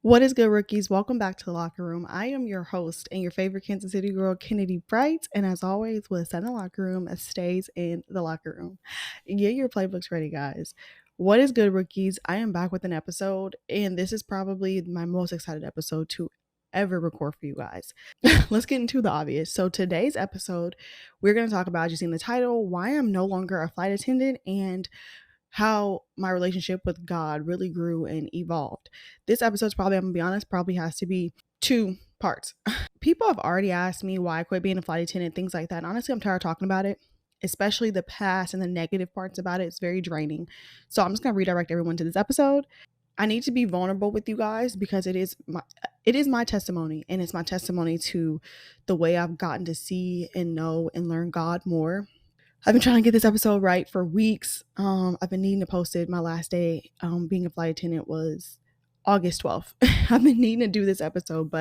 What is good, rookies? Welcome back to the locker room. I am your host and your favorite Kansas City girl, Kennedy Bright. And as always, what's in the locker room stays in the locker room. Get your playbooks ready, guys. What is good, rookies? I am back with an episode, and this is probably my most excited episode to ever record for you guys. Let's get into the obvious. So today's episode, we're going to talk about, you seen the title, why I'm no longer a flight attendant, and how my relationship with God really grew and evolved. This episode's probably, I'm gonna be honest, probably has to be 2 parts. People have already asked me why I quit being a flight attendant, things like that. And honestly, I'm tired of talking about it, especially the past and the negative parts about it. It's very draining. So I'm just gonna redirect everyone to this episode. I need to be vulnerable with you guys because it is my testimony, and it's my testimony to the way I've gotten to see and know and learn God more. I've been trying to get this episode right for weeks. I've been needing to post it. My last day being a flight attendant was August 12th. I've been needing to do this episode,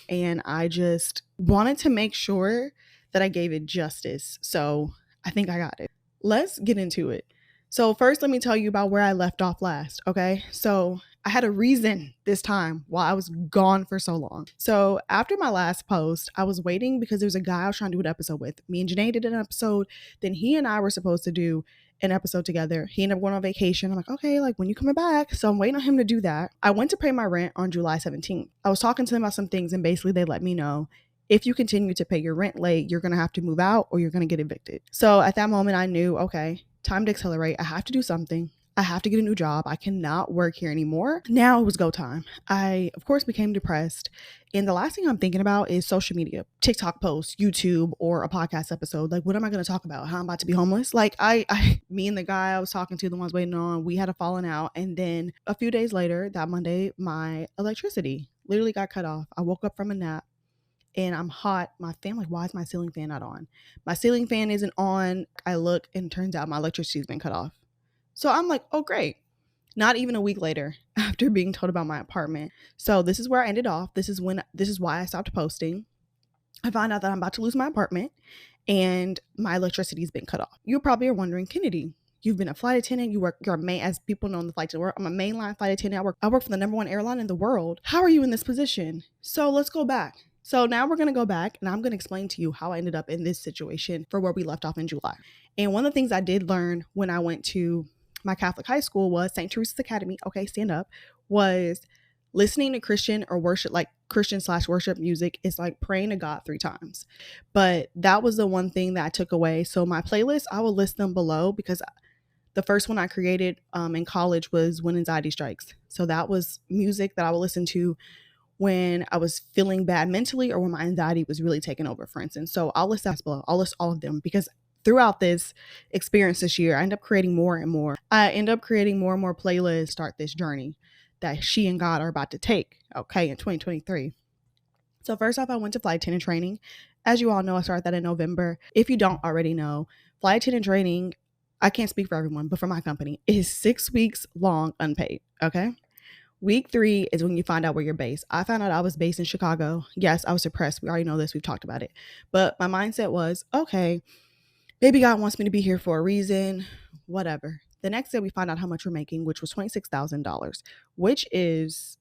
and I just wanted to make sure that I gave it justice. So I think I got it. Let's get into it. So first, let me tell you about where I left off last, okay? So I had a reason this time why I was gone for so long. So after my last post, I was waiting because there was a guy I was trying to do an episode with. Me and Janae did an episode. Then he and I were supposed to do an episode together. He ended up going on vacation. I'm like, okay, like when you coming back? So I'm waiting on him to do that. I went to pay my rent on July 17th. I was talking to them about some things, and basically they let me know, if you continue to pay your rent late, you're going to have to move out or you're going to get evicted. So at that moment, I knew, okay, time to accelerate. I have to do something. I have to get a new job. I cannot work here anymore. Now it was go time. I, of course, became depressed. And the last thing I'm thinking about is social media, TikTok posts, YouTube, or a podcast episode. Like, what am I going to talk about? How I'm about to be homeless? Like, me and the guy I was talking to, the ones waiting on, we had a falling out. And then a few days later, that Monday, my electricity literally got cut off. I woke up from a nap. And I'm hot. My fan, like, why is my ceiling fan not on? My ceiling fan isn't on. I look, and turns out my electricity's been cut off. So I'm like, oh, great. Not even a week later, after being told about my apartment. So this is where I ended off. This is why I stopped posting. I found out that I'm about to lose my apartment and my electricity's been cut off. You probably are wondering, Kennedy, you've been a flight attendant. You're a main, as people know in the flight attendant world, I'm a mainline flight attendant. I work for the number 1 airline in the world. How are you in this position? So let's go back. So now we're going to go back, and I'm going to explain to you how I ended up in this situation for where we left off in July. And one of the things I did learn when I went to my Catholic high school was St. Teresa's Academy. Okay, stand up. Was listening to Christian or worship, like Christian/worship music, is like praying to God 3 times. But that was the one thing that I took away. So my playlist, I will list them below, because the first one I created in college was When Anxiety Strikes. So that was music that I would listen to when I was feeling bad mentally or when my anxiety was really taking over, for instance. So I'll list that below. I'll list all of them, because throughout this experience this year, I end up creating more and more. I end up creating more and more playlists, start this journey that she and God are about to take, okay, in 2023. So first off, I went to flight attendant training. As you all know, I started that in November. If you don't already know, flight attendant training, I can't speak for everyone, but for my company, is 6 weeks long, unpaid, okay? Week 3 is when you find out where you're based. I found out I was based in Chicago. Yes, I was depressed. We already know this. We've talked about it. But my mindset was, okay, maybe God wants me to be here for a reason, whatever. The next day we find out how much we're making, which was $26,000, which is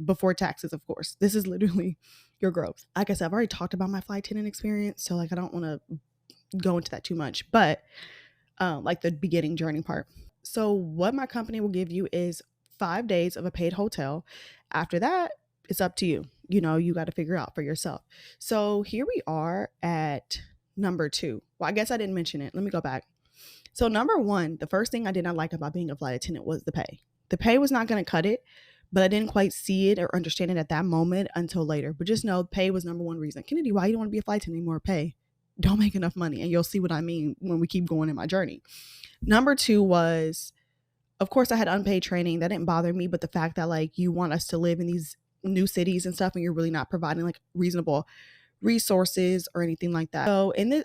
before taxes, of course. This is literally your growth. Like I said, I've already talked about my flight attendant experience, so like I don't want to go into that too much, but like the beginning journey part. So what my company will give you is 5 days of a paid hotel. After that, it's up to you. You know, you got to figure out for yourself. So here we are at number 2. Well, I guess I didn't mention it. Let me go back. So number 1, the first thing I did not like about being a flight attendant was the pay. The pay was not going to cut it, but I didn't quite see it or understand it at that moment until later. But just know pay was number 1 reason. Kennedy, why you don't want to be a flight attendant anymore? Pay. Don't make enough money. And you'll see what I mean when we keep going in my journey. Number 2 was, of course, I had unpaid training. That didn't bother me, but the fact that like you want us to live in these new cities and stuff, and you're really not providing like reasonable resources or anything like that. So in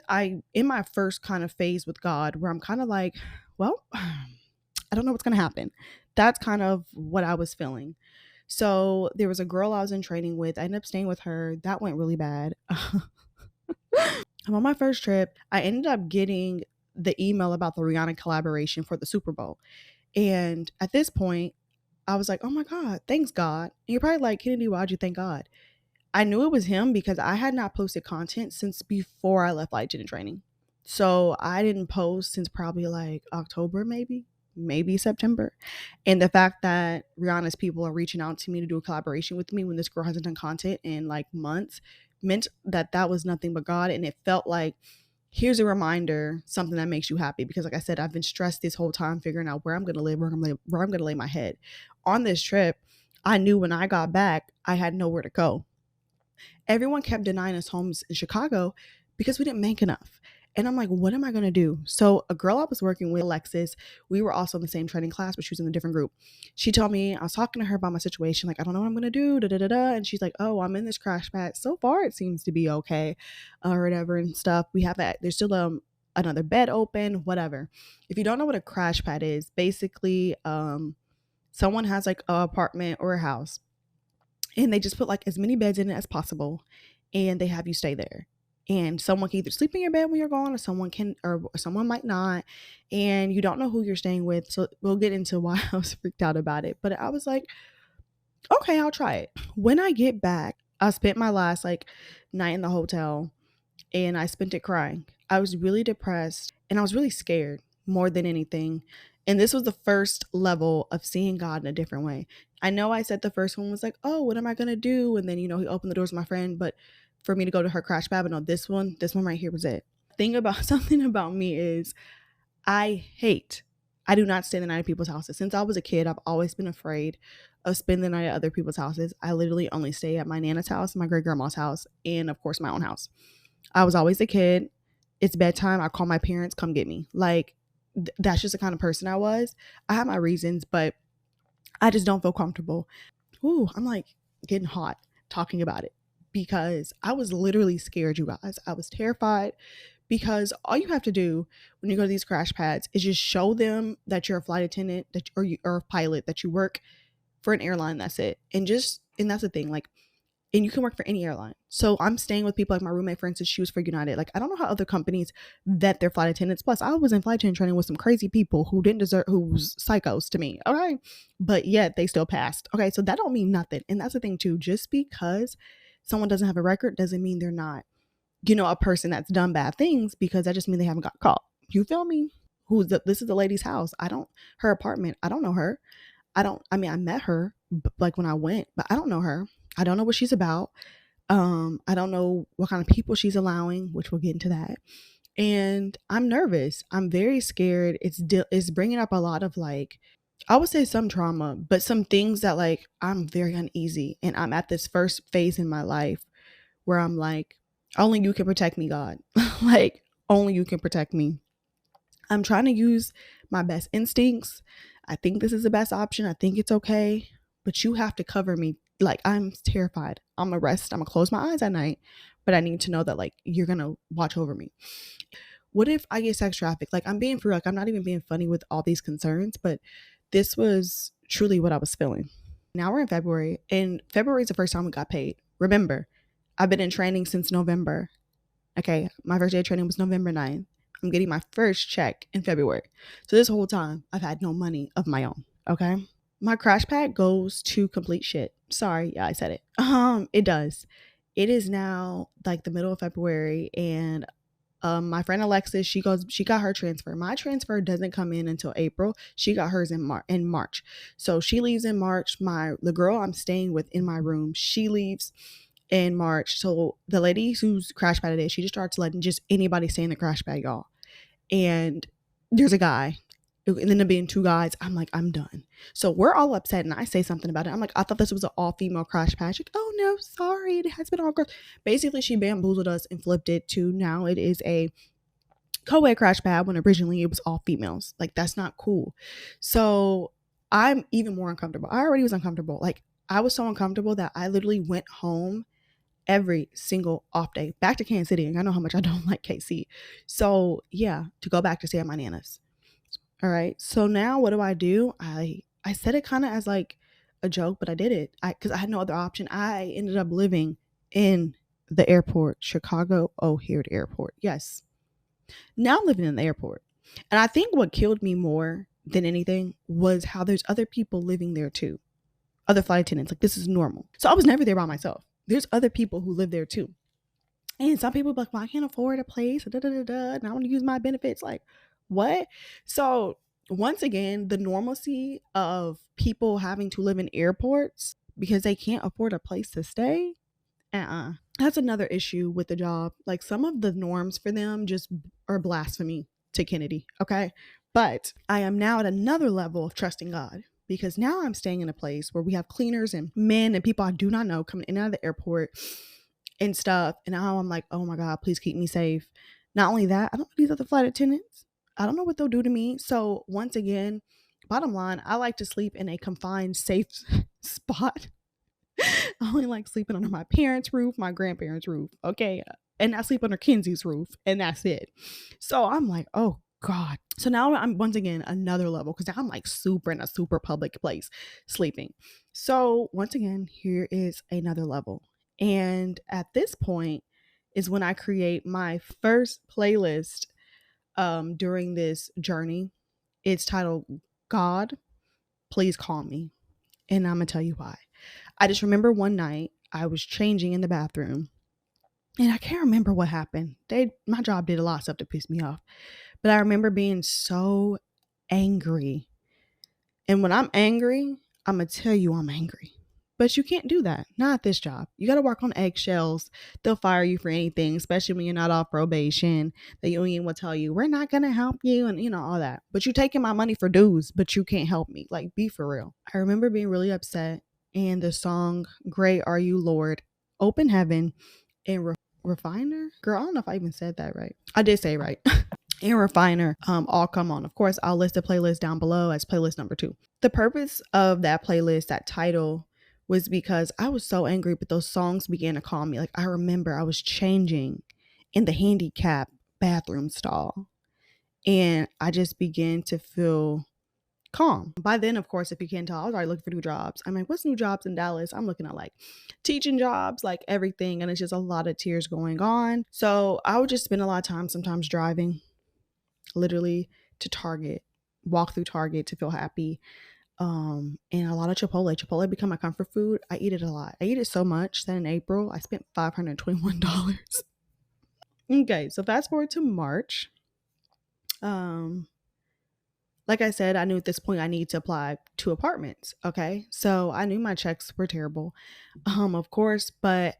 my first kind of phase with God, where I'm kind of like, well, I don't know what's gonna happen. That's kind of what I was feeling. So there was a girl I was in training with. I ended up staying with her. That went really bad. I'm on my first trip. I ended up getting the email about the Rihanna collaboration for the Super Bowl. And at this point, I was like, oh my God, thanks God. And you're probably like, Kennedy, why'd you thank God? I knew it was him because I had not posted content since before I left flight attendant training. So I didn't post since probably like October, maybe September. And the fact that Rihanna's people are reaching out to me to do a collaboration with me when this girl hasn't done content in like months meant that that was nothing but God. And it felt like, here's a reminder, something that makes you happy. Because like I said, I've been stressed this whole time figuring out where I'm going to live, where I'm going to lay my head. On this trip, I knew when I got back, I had nowhere to go. Everyone kept denying us homes in Chicago because we didn't make enough. And I'm like, what am I going to do? So a girl I was working with, Alexis, we were also in the same training class, but she was in a different group. She told me, I was talking to her about my situation. Like, I don't know what I'm going to do. Da, da, da, da. And she's like, oh, I'm in this crash pad. So far, it seems to be okay or whatever and stuff. We have that. There's still another bed open, whatever. If you don't know what a crash pad is, basically, someone has like an apartment or a house and they just put like as many beds in it as possible and they have you stay there, and someone can either sleep in your bed when you're gone or someone might not, and you don't know who you're staying with. So we'll get into why I was freaked out about it, but I was like, okay, I'll try it. When I get back, I spent my last like night in the hotel and I spent it crying. I was really depressed and I was really scared more than anything. And this was the first level of seeing God in a different way. I know I said the first one was like, oh, what am I going to do? And then, he opened the doors to my friend. But for me to go to her crash pad, but no, this one right here was it. Thing about something about me is I do not stay the night at people's houses. Since I was a kid, I've always been afraid of spending the night at other people's houses. I literally only stay at my Nana's house, my great grandma's house, and of course my own house. I was always a kid. It's bedtime. I call my parents, come get me. Like, that's just the kind of person I was. I have my reasons, but I just don't feel comfortable. Ooh, I'm like getting hot talking about it because I was literally scared, you guys. I was terrified because all you have to do when you go to these crash pads is just show them that you're a flight attendant or a pilot, that you work for an airline. That's it. And that's the thing. Like, and you can work for any airline. So I'm staying with people like my roommate, for instance, she was for United. Like, I don't know how other companies vet their flight attendants. Plus, I was in flight attendant training with some crazy people who was psychos to me. Okay. But yet they still passed. Okay. So that don't mean nothing. And that's the thing too. Just because someone doesn't have a record doesn't mean they're not, a person that's done bad things, because that just means they haven't got caught. You feel me? This is the lady's house. Her apartment. I don't know her. I met her like when I went, but I don't know her. I don't know what she's about. I don't know what kind of people she's allowing, which we'll get into that. And I'm nervous. I'm very scared. It's bringing up a lot of like, I would say some trauma, but some things that like I'm very uneasy. And I'm at this first phase in my life where I'm like, only you can protect me, God. Like, only you can protect me. I'm trying to use my best instincts. I think this is the best option. I think it's okay. But you have to cover me. Like, I'm terrified. I'm gonna rest. I'm gonna close my eyes at night. But I need to know that like you're gonna watch over me. What if I get sex trafficked? Like, I'm being for real. Like, I'm not even being funny with all these concerns, but this was truly what I was feeling. Now we're in February, and February is the first time we got paid. Remember, I've been in training since November. Okay, my first day of training was November 9th. I'm getting my first check in February. So this whole time, I've had no money of my own, okay? My crash pad goes to complete shit. Sorry, yeah, I said it. It does. It is now like the middle of February, and my friend Alexis, she got her transfer. My transfer doesn't come in until April. She got hers in March. So she leaves in March. The girl I'm staying with in my room, she leaves in March. So the lady who's crash pad today, she just starts letting just anybody stay in the crash pad, y'all. And there's a guy. It ended up being two guys. I'm like, I'm done. So we're all upset, and I say something about it. I'm like, I thought this was an all-female crash pad. She's like, oh no, sorry, it has been all girls. Basically, she bamboozled us and flipped it to now it is a co-ed crash pad when originally it was all females. Like, that's not cool. So I'm even more uncomfortable. I already was uncomfortable. Like, I was so uncomfortable that I literally went home every single off day back to Kansas City. And I know how much I don't like KC. So yeah, to go back to stay at my Nana's. All right. So now what do? I said it kind of as like a joke, but I did it because I had no other option. I ended up living in the airport, Chicago O'Hare Airport. Yes. Now I'm living in the airport. And I think what killed me more than anything was how there's other people living there too. Other flight attendants. Like, this is normal. So I was never there by myself. There's other people who live there too. And some people be like, well, I can't afford a place, and I want to use my benefits. Like, what? So once again, the normalcy of people having to live in airports because they can't afford a place to stay. That's another issue with the job. Like, some of the norms for them just are blasphemy to Kennedy. Okay. But I am now at another level of trusting God, because now I'm staying in a place where we have cleaners and men and people I do not know coming in and out of the airport and stuff. And now I'm like, oh my God, please keep me safe. Not only that, I don't know these other flight attendants. I don't know what they'll do to me. So once again, bottom line, I like to sleep in a confined, safe spot. I only like sleeping under my parents' roof, my grandparents' roof. Okay. And I sleep under Kenzie's roof, and that's it. So I'm like, oh God. So now I'm once again another level, because I'm like super in a super public place sleeping. So once again, here is another level. And at this point is when I create my first playlist during this journey. It's titled God, Please Call Me. And I'm going to tell you why. I just remember one night I was changing in the bathroom, and I can't remember what happened. My job did a lot of stuff to piss me off. But I remember being so angry. And when I'm angry, I'm going to tell you I'm angry. But you can't do that. Not at this job. You got to work on eggshells. They'll fire you for anything, especially when you're not off probation. The union will tell you, we're not going to help you, and all that. But you're taking my money for dues, but you can't help me. Like, be for real. I remember being really upset, and the song, Great Are You, Lord, Open Heaven, and Refiner? Girl, I don't know if I even said that right. I did say it right. And Refiner all come on. Of course, I'll list the playlist down below as playlist number 2. The purpose of that playlist, that title, was because I was so angry, but those songs began to calm me. Like, I remember I was changing in the handicap bathroom stall, and I just began to feel calm. By then, of course, if you can't tell, I was already looking for new jobs. I'm like, what's new jobs in Dallas? I'm looking at like teaching jobs, like everything. And it's just a lot of tears going on. So I would just spend a lot of time sometimes driving literally to Target, walk through Target to feel happy. And a lot of Chipotle become my comfort food. I eat it a lot. I eat it so much that in April I spent $521. Okay, so fast forward to March. Like I said, I knew at this point I need to apply to apartments. Okay, so I knew my checks were terrible, of course, but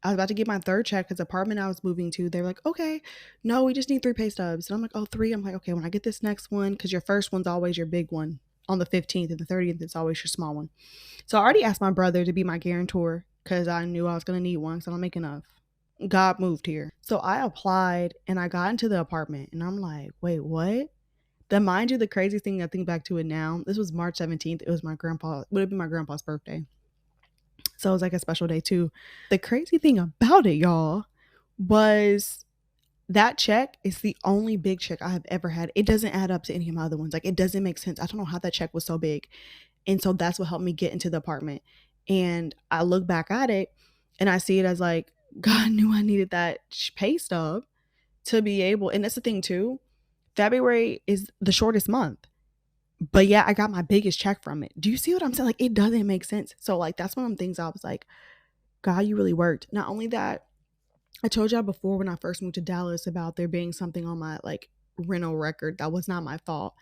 I was about to get my third check because the apartment I was moving to, they were like, okay, no, we just need 3 pay stubs. And I'm like, oh, 3. I'm like, okay, when I get this next one, because your first one's always your big one on the 15th, and the 30th is always your small one. So I already asked my brother to be my guarantor because I knew I was going to need one, so I don't make enough. God moved here. So I applied and I got into the apartment, and I'm like, wait, what? Then mind you, the crazy thing, I think back to it now, this was March 17th. It was would have been my grandpa's birthday. So it was like a special day too. The crazy thing about it, y'all, was that check is the only big check I have ever had. It doesn't add up to any of my other ones. Like, it doesn't make sense. I don't know how that check was so big. And so that's what helped me get into the apartment. And I look back at it and I see it as like, God knew I needed that pay stub to be able. And that's the thing too. February is the shortest month. But yeah, I got my biggest check from it. Do you see what I'm saying? Like, it doesn't make sense. So like, that's one of the things I was like, God, you really worked. Not only that, I told y'all before when I first moved to Dallas about there being something on my like rental record that was not my fault.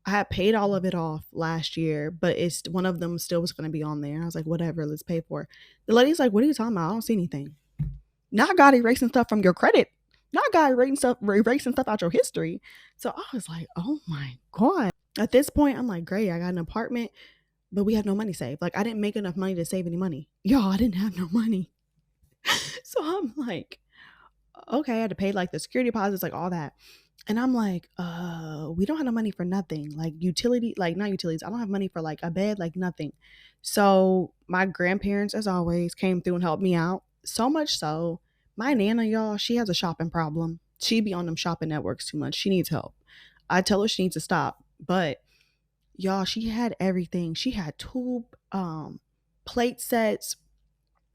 I had paid all of it off last year, but it's one of them still was going to be on there. I was like, whatever, let's pay for it. The lady's like, what are you talking about? I don't see anything. Not God erasing stuff from your credit. Not God erasing stuff out your history. So I was like, oh my God. At this point, I'm like, great, I got an apartment, but we have no money saved. Like, I didn't make enough money to save any money. Y'all, I didn't have no money. So I'm like, okay, I had to pay like the security deposits, like all that. And I'm like, we don't have no money for nothing. Like not utilities. I don't have money for like a bed, like nothing. So my grandparents, as always, came through and helped me out. So much so, my Nana, y'all, she has a shopping problem. She be on them shopping networks too much. She needs help. I tell her she needs to stop. But y'all, she had everything. She had 2 plate sets,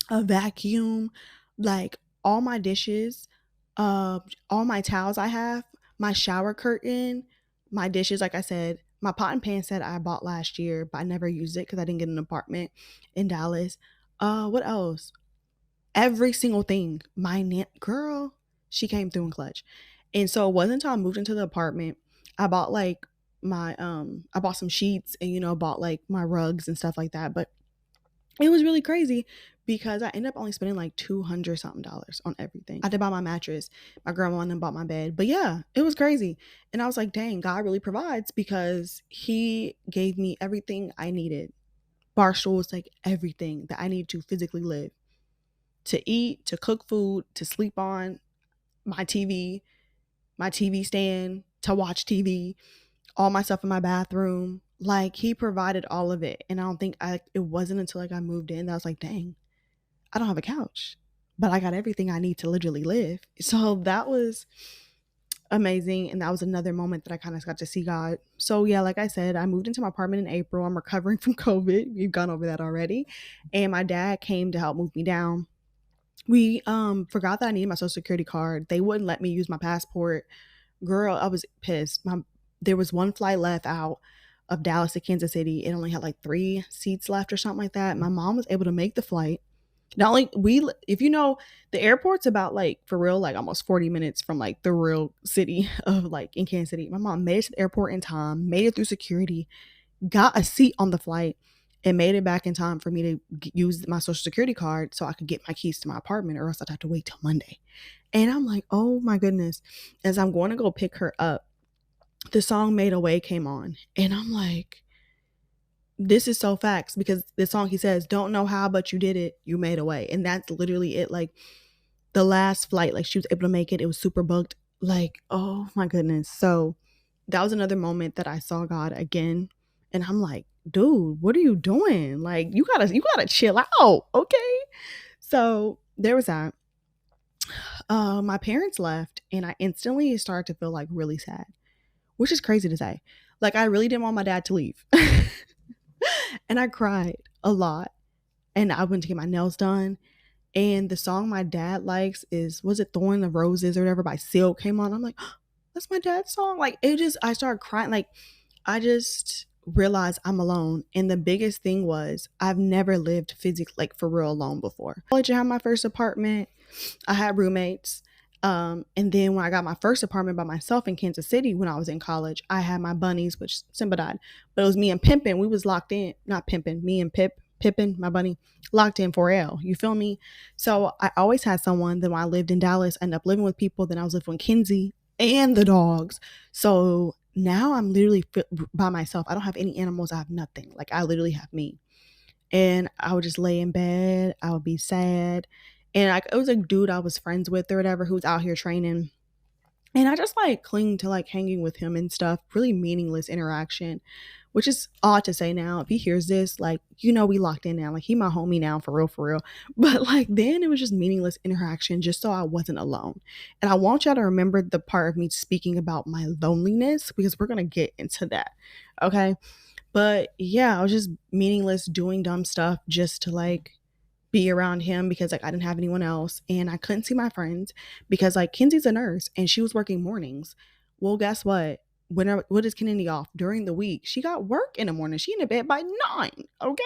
a vacuum, like all my dishes, all my towels I have, my shower curtain, my dishes, like I said, my pot and pan set I bought last year, but I never used it because I didn't get an apartment in Dallas. What else? Every single thing. My girl, she came through in clutch. And so it wasn't until I moved into the apartment, I bought like I bought some sheets and bought like my rugs and stuff like that. But it was really crazy because I ended up only spending like 200 something dollars on everything. I did buy my mattress. My grandma went and bought my bed. But yeah, it was crazy. And I was like, dang, God really provides because he gave me everything I needed. Bar stools, like everything that I need to physically live. To eat, to cook food, to sleep on, my TV stand, to watch TV, all my stuff in my bathroom. Like he provided all of it. And I don't think it wasn't until like I moved in that I was like, dang, I don't have a couch, but I got everything I need to literally live. So that was amazing. And that was another moment that I kind of got to see God. So yeah, like I said, I moved into my apartment in April. I'm recovering from COVID. We've gone over that already. And my dad came to help move me down. We forgot that I needed my social security card. They wouldn't let me use my passport. Girl, I was pissed. There was one flight left out of Dallas to Kansas City. It only had like 3 seats left or something like that. My mom was able to make the flight. Not only if you know, the airport's about like for real, like almost 40 minutes from like the real city of like in Kansas City. My mom made it to the airport in time, made it through security, got a seat on the flight, and made it back in time for me to use my social security card so I could get my keys to my apartment, or else I'd have to wait till Monday. And I'm like, oh my goodness. As I'm going to go pick her up, the song Made a Way came on. And I'm like, this is so facts, because the song, he says, don't know how, but you did it. You made a way. And that's literally it. Like the last flight, like she was able to make it. It was super booked. Like, oh my goodness. So that was another moment that I saw God again. And I'm like, dude, what are you doing? Like, you gotta chill out. Okay. So there was that. My parents left and I instantly started to feel like really sad, which is crazy to say. Like, I really didn't want my dad to leave. And I cried a lot. And I went to get my nails done. And the song my dad likes was it Thorn of Roses or whatever by Silk came on. I'm like, oh, that's my dad's song. Like, I started crying. Like, I just realized I'm alone. And the biggest thing was I've never lived physically, like for real, alone before. I had my first apartment. I had roommates. And then when I got my first apartment by myself in Kansas City when I was in college, I had my bunnies, which Simba died. But it was me and Pimpin. We was locked in. Not Pimpin. Me and Pippin, my bunny, locked in 4L. You feel me? So I always had someone. Then when I lived in Dallas, I ended up living with people. Then I was living with Kinsey and the dogs. So now I'm literally by myself. I don't have any animals. I have nothing. Like, I literally have me. And I would just lay in bed. I would be sad. And like, it was a dude I was friends with or whatever who was out here training. And I just like cling to like hanging with him and stuff. Really meaningless interaction, which is odd to say now. If he hears this, like, we locked in now. Like, he my homie now, for real, for real. But like, then it was just meaningless interaction just so I wasn't alone. And I want y'all to remember the part of me speaking about my loneliness, because we're going to get into that. Okay. But yeah, I was just meaningless doing dumb stuff just to like be around him, because like I didn't have anyone else and I couldn't see my friends because like Kenzie's a nurse and she was working mornings. Well, guess what? What is Kennedy off during the week? She got work in the morning. She in the bed by 9. Okay.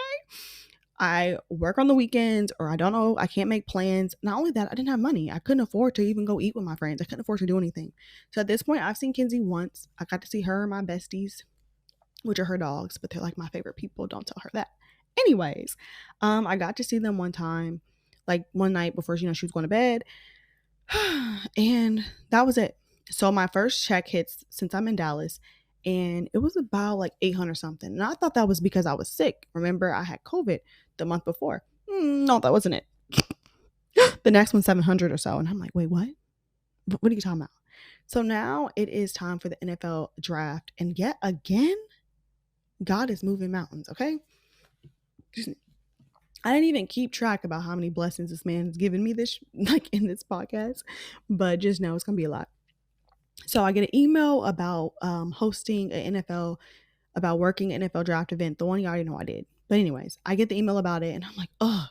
I work on the weekends, or I don't know. I can't make plans. Not only that, I didn't have money. I couldn't afford to even go eat with my friends. I couldn't afford to do anything. So at this point, I've seen Kenzie once. I got to see her and my besties, which are her dogs, but they're like my favorite people. Don't tell her that. Anyways, I got to see them one time, like one night before she was going to bed. And that was it. So my first check hits since I'm in Dallas, and it was about like 800 something. And I thought that was because I was sick. Remember, I had COVID the month before. No, that wasn't it. The next one, 700 or so. And I'm like, wait, what? What are you talking about? So now it is time for the NFL draft. And yet again, God is moving mountains, okay? I didn't even keep track about how many blessings this man has given me this, like in this podcast, but just know it's going to be a lot. So I get an email about hosting an NFL, about working an NFL draft event. The one you already know I did. But anyways, I get the email about it and I'm like, oh,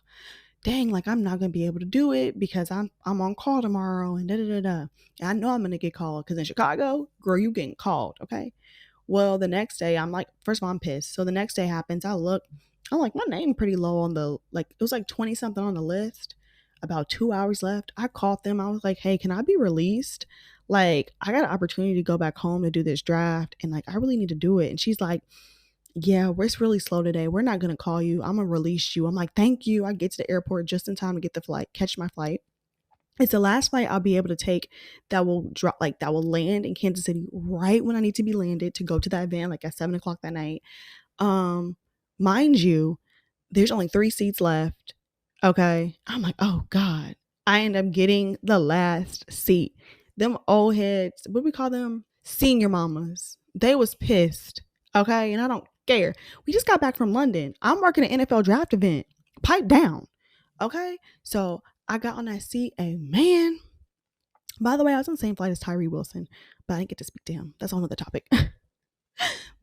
dang, like I'm not going to be able to do it because I'm on call tomorrow and da-da-da-da. And I know I'm going to get called because in Chicago, girl, you getting called, okay? Well, the next day, I'm like, first of all, I'm pissed. So the next day happens. I look, I'm like, my name pretty low on the, like, it was like 20 something on the list. About 2 hours left. I called them. I was like, hey, can I be released? Like, I got an opportunity to go back home to do this draft. And like, I really need to do it. And she's like, yeah, it's really slow today. We're not going to call you. I'm going to release you. I'm like, thank you. I get to the airport just in time to get the flight, catch my flight. It's the last flight I'll be able to take that will drop, like that will land in Kansas City right when I need to be landed to go to that event, like at 7 o'clock that night. Um, Mind you, there's only 3 seats left. Okay. I'm like, oh God. I end up getting the last seat. Them old heads, what do we call them? Senior mamas. They was pissed. Okay. And I don't care. We just got back from London. I'm working an NFL draft event. Pipe down. Okay. So I got on that seat and man, by the way, I was on the same flight as Tyree Wilson, but I didn't get to speak to him. That's a whole other topic.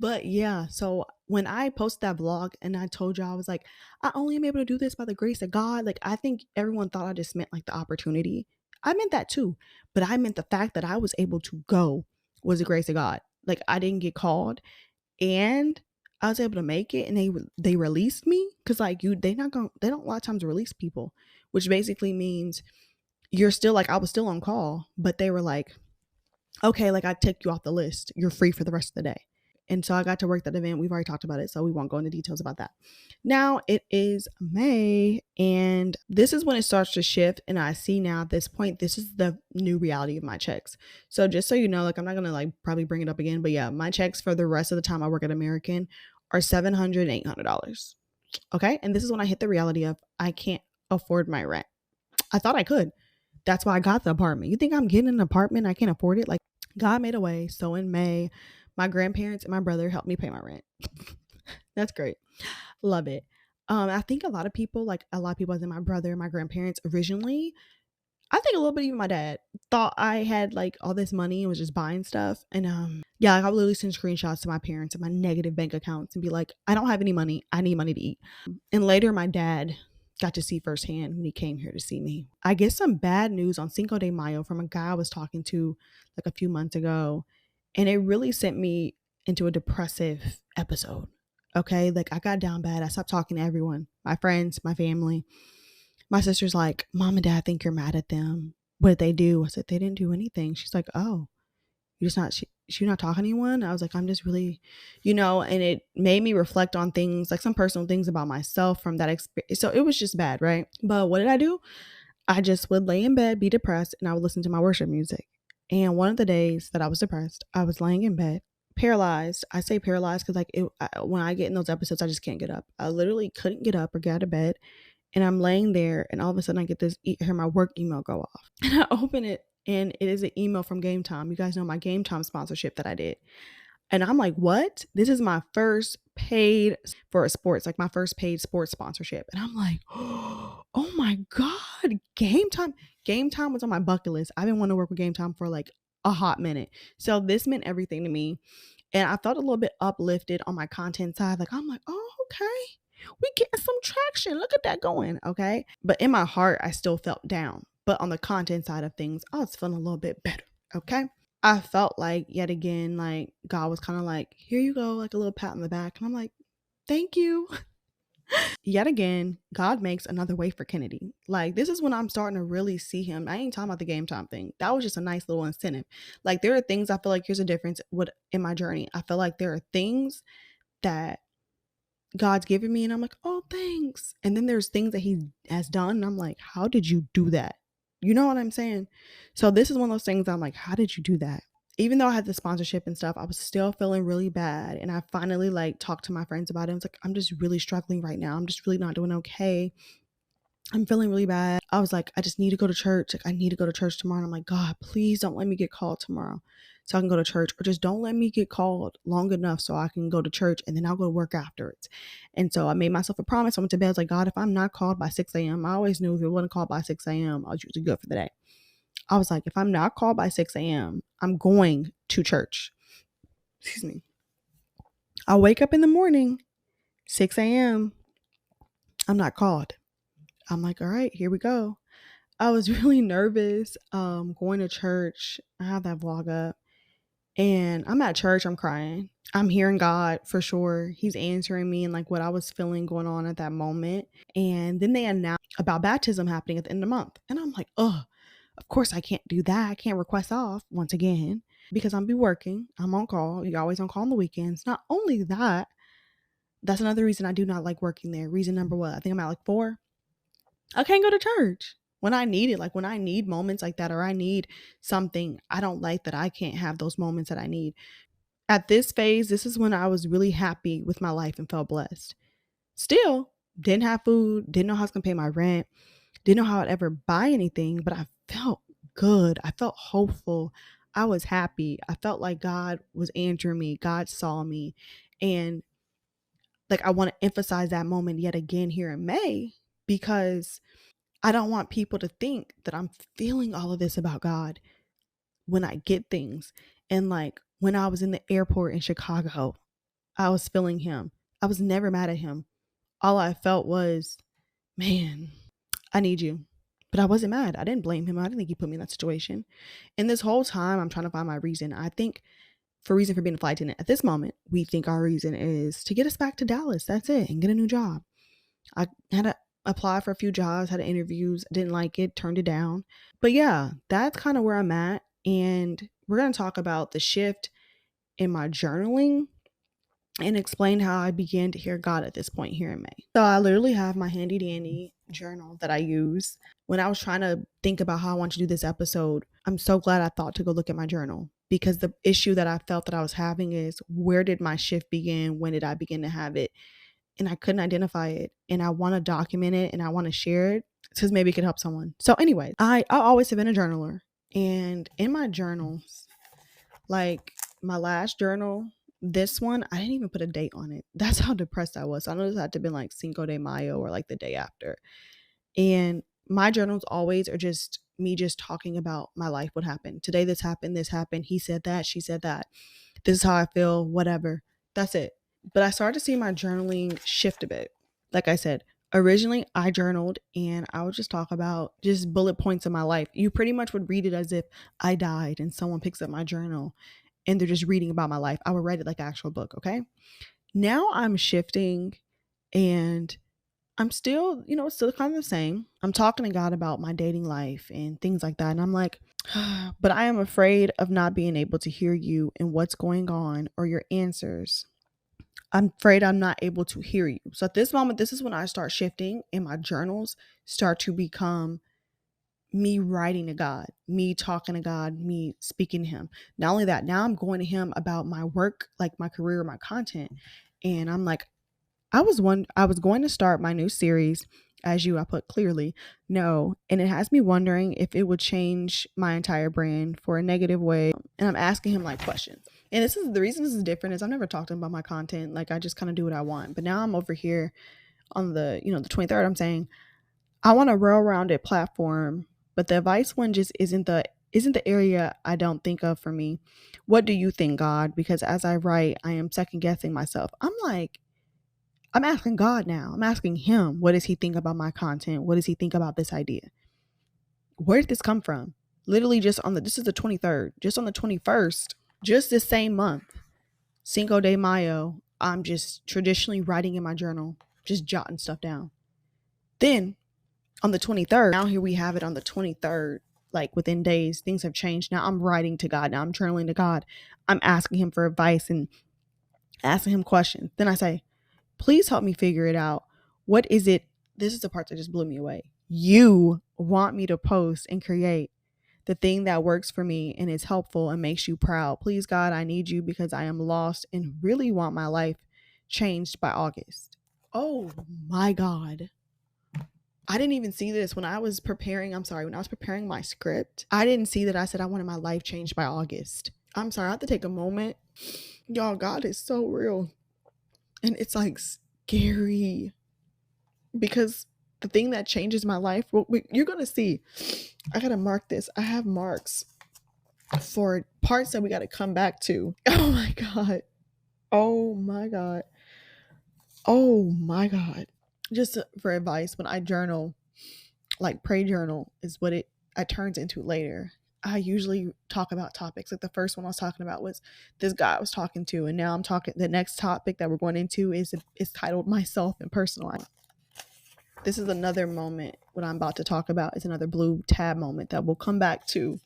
But yeah, so when I posted that vlog and I told y'all, I was like, I only am able to do this by the grace of God. Like, I think everyone thought I just meant like the opportunity. I meant that too. But I meant the fact that I was able to go was the grace of God. Like, I didn't get called and I was able to make it and they released me. Cause like they don't a lot of times release people, which basically means you're still like, I was still on call, but they were like, okay, like I took you off the list. You're free for the rest of the day. And so I got to work that event. We've already talked about it, so we won't go into details about that. Now it is May, and this is when it starts to shift. And I see now at this point, this is the new reality of my checks. So just so you know, like I'm not gonna like probably bring it up again, but yeah, my checks for the rest of the time I work at American are $700 and $800. Okay, and this is when I hit the reality of I can't afford my rent. I thought I could. That's why I got the apartment. You think I'm getting an apartment? I can't afford it. Like God made a way. So in May, my grandparents and my brother helped me pay my rent. That's great. Love it. I think a lot of people, as in my brother and my grandparents originally, I think a little bit even my dad thought I had like all this money and was just buying stuff. And yeah, like, I would literally send screenshots to my parents of my negative bank accounts and be like, I don't have any money. I need money to eat. And later my dad got to see firsthand when he came here to see me. I get some bad news on Cinco de Mayo from a guy I was talking to like a few months ago. And it really sent me into a depressive episode. Okay. Like I got down bad. I stopped talking to everyone, my friends, my family. My sister's like, Mom and Dad think you're mad at them. What did they do? I said, they didn't do anything. She's like, oh, you're not talking to anyone? I was like, I'm just really, and it made me reflect on things, like some personal things about myself from that experience. So it was just bad, right? But what did I do? I just would lay in bed, be depressed, and I would listen to my worship music. And one of the days that I was depressed, I was laying in bed, paralyzed. I say paralyzed because when I get in those episodes, I just can't get up. I literally couldn't get up or get out of bed. And I'm laying there, and all of a sudden I get hear my work email go off. And I open it, and it is an email from Game Time. You guys know my Game Time sponsorship that I did. And I'm like, what? This is my first paid for a sports, like my first paid sports sponsorship. And I'm like, oh my God, Game Time. Game Time was on my bucket list. I've been wanting to work with Game Time for like a hot minute. So this meant everything to me. And I felt a little bit uplifted on my content side. Like, I'm like, oh, okay. We getting some traction. Look at that going. Okay. But in my heart, I still felt down. But on the content side of things, I was feeling a little bit better. Okay. I felt like yet again, like God was kind of like, here you go, like a little pat on the back. And I'm like, thank you. Yet again, God makes another way for Kennedy. Like, this is when I'm starting to really see him. I ain't talking about the Game Time thing. That was just a nice little incentive. Like, there are things I feel like here's a difference in my journey. I feel like there are things that God's given me, and I'm like, oh, thanks. And then there's things that he has done, and I'm like, how did you do that? You know what I'm saying? So this is one of those things I'm like, how did you do that? Even though I had the sponsorship and stuff, I was still feeling really bad. And I finally like talked to my friends about it. I was like, I'm just really struggling right now. I'm just really not doing okay. I'm feeling really bad. I was like, I just need to go to church. Like, I need to go to church tomorrow. And I'm like, God, please don't let me get called tomorrow so I can go to church, or just don't let me get called long enough so I can go to church, and then I'll go to work afterwards. And so I made myself a promise. I went to bed. I was like, God, if I'm not called by 6 a.m., I always knew if it wasn't called by 6 a.m., I was usually good for the day. I was like, if I'm not called by 6 a.m., I'm going to church. Excuse me. I wake up in the morning, 6 a.m., I'm not called. I'm like, all right, here we go. I was really nervous going to church. I have that vlog up. And I'm at church, I'm crying. I'm hearing God for sure. He's answering me and like what I was feeling going on at that moment. And then they announced about baptism happening at the end of the month. And I'm like, oh, of course I can't do that. I can't request off once again because I'm be working. I'm on call. You're always on call on the weekends. Not only that, that's another reason I do not like working there. Reason number one, I think I'm at like 4. I can't go to church when I need it. Like when I need moments like that or I need something, I don't like that I can't have those moments that I need. At this phase, this is when I was really happy with my life and felt blessed. Still, didn't have food, didn't know how I was going to pay my rent, didn't know how I'd ever buy anything, but I felt good. I felt hopeful. I was happy. I felt like God was answering me. God saw me. And like I want to emphasize that moment yet again here in May because I don't want people to think that I'm feeling all of this about God when I get things. And like when I was in the airport in Chicago, I was feeling him. I was never mad at him. All I felt was, man, I need you. But I wasn't mad. I didn't blame him. I didn't think he put me in that situation. And this whole time, I'm trying to find my reason. I think for reason for being a flight attendant at this moment, we think our reason is to get us back to Dallas. That's it. And get a new job. I had to apply for a few jobs, had interviews, didn't like it, turned it down. But yeah, that's kind of where I'm at. And we're going to talk about the shift in my journaling and explain how I began to hear God at this point here in May. So I literally have my handy dandy journal that I use. When I was trying to think about how I want to do this episode, I'm so glad I thought to go look at my journal because the issue that I felt that I was having is where did my shift begin? When did I begin to have it? And I couldn't identify it. And I want to document it and I want to share it because maybe it could help someone. So anyway, I always have been a journaler. And in my journals, like my last journal, this one, I didn't even put a date on it. That's how depressed I was. So I know this had to have been like Cinco de Mayo or like the day after. And my journals always are just me just talking about my life, what happened. Today this happened, he said that, she said that. This is how I feel, whatever. That's it. But I started to see my journaling shift a bit. Like I said, originally I journaled and I would just talk about just bullet points of my life. You pretty much would read it as if I died and someone picks up my journal and they're just reading about my life. I would write it like an actual book, okay? Now I'm shifting and I'm still, it's still kind of the same. I'm talking to God about my dating life and things like that. And I'm like, but I am afraid of not being able to hear you and what's going on or your answers. I'm afraid I'm not able to hear you. So at this moment, this is when I start shifting and my journals start to become me writing to God, me talking to God, me speaking to him. Not only that, now I'm going to him about my work, like my career, my content. And I'm like, I was going to start my new series, as I put clearly, no. And it has me wondering if it would change my entire brand for a negative way. And I'm asking him like questions. And this is the reason this is different is I've never talked to him about my content. Like I just kind of do what I want. But now I'm over here on the 23rd, I'm saying, I want a well-rounded platform, but the advice one just isn't the area I don't think of for me. What do you think, God? Because as I write, I am second guessing myself. I'm asking God now. I'm asking him, what does he think about my content? What does he think about this idea? Where did this come from? Literally this is the 23rd, just on the 21st, just this same month, Cinco de Mayo, I'm just traditionally writing in my journal, just jotting stuff down. Then on the 23rd, now here we have it on the 23rd, like within days, things have changed. Now I'm writing to God. Now I'm journaling to God. I'm asking him for advice and asking him questions. Then I say, please help me figure it out. What is it? This is the part that just blew me away. You want me to post and create the thing that works for me and is helpful and makes you proud. Please, God, I need you because I am lost and really want my life changed by August. Oh my God. I didn't even see this when I was preparing my script. I didn't see that I said I wanted my life changed by August. I'm sorry, I have to take a moment. Y'all, God is so real. And it's like scary because the thing that changes my life, you're going to see. I got to mark this. I have marks for parts that we got to come back to. Oh my God. Oh my God. Oh my God. Just for advice, when I journal, like pray journal is what it turns into later. I usually talk about topics. Like the first one I was talking about was this guy I was talking to, and now I'm talking. The next topic that we're going into is titled "Myself and Personal Life." This is another moment. What I'm about to talk about is another blue tab moment that we'll come back to,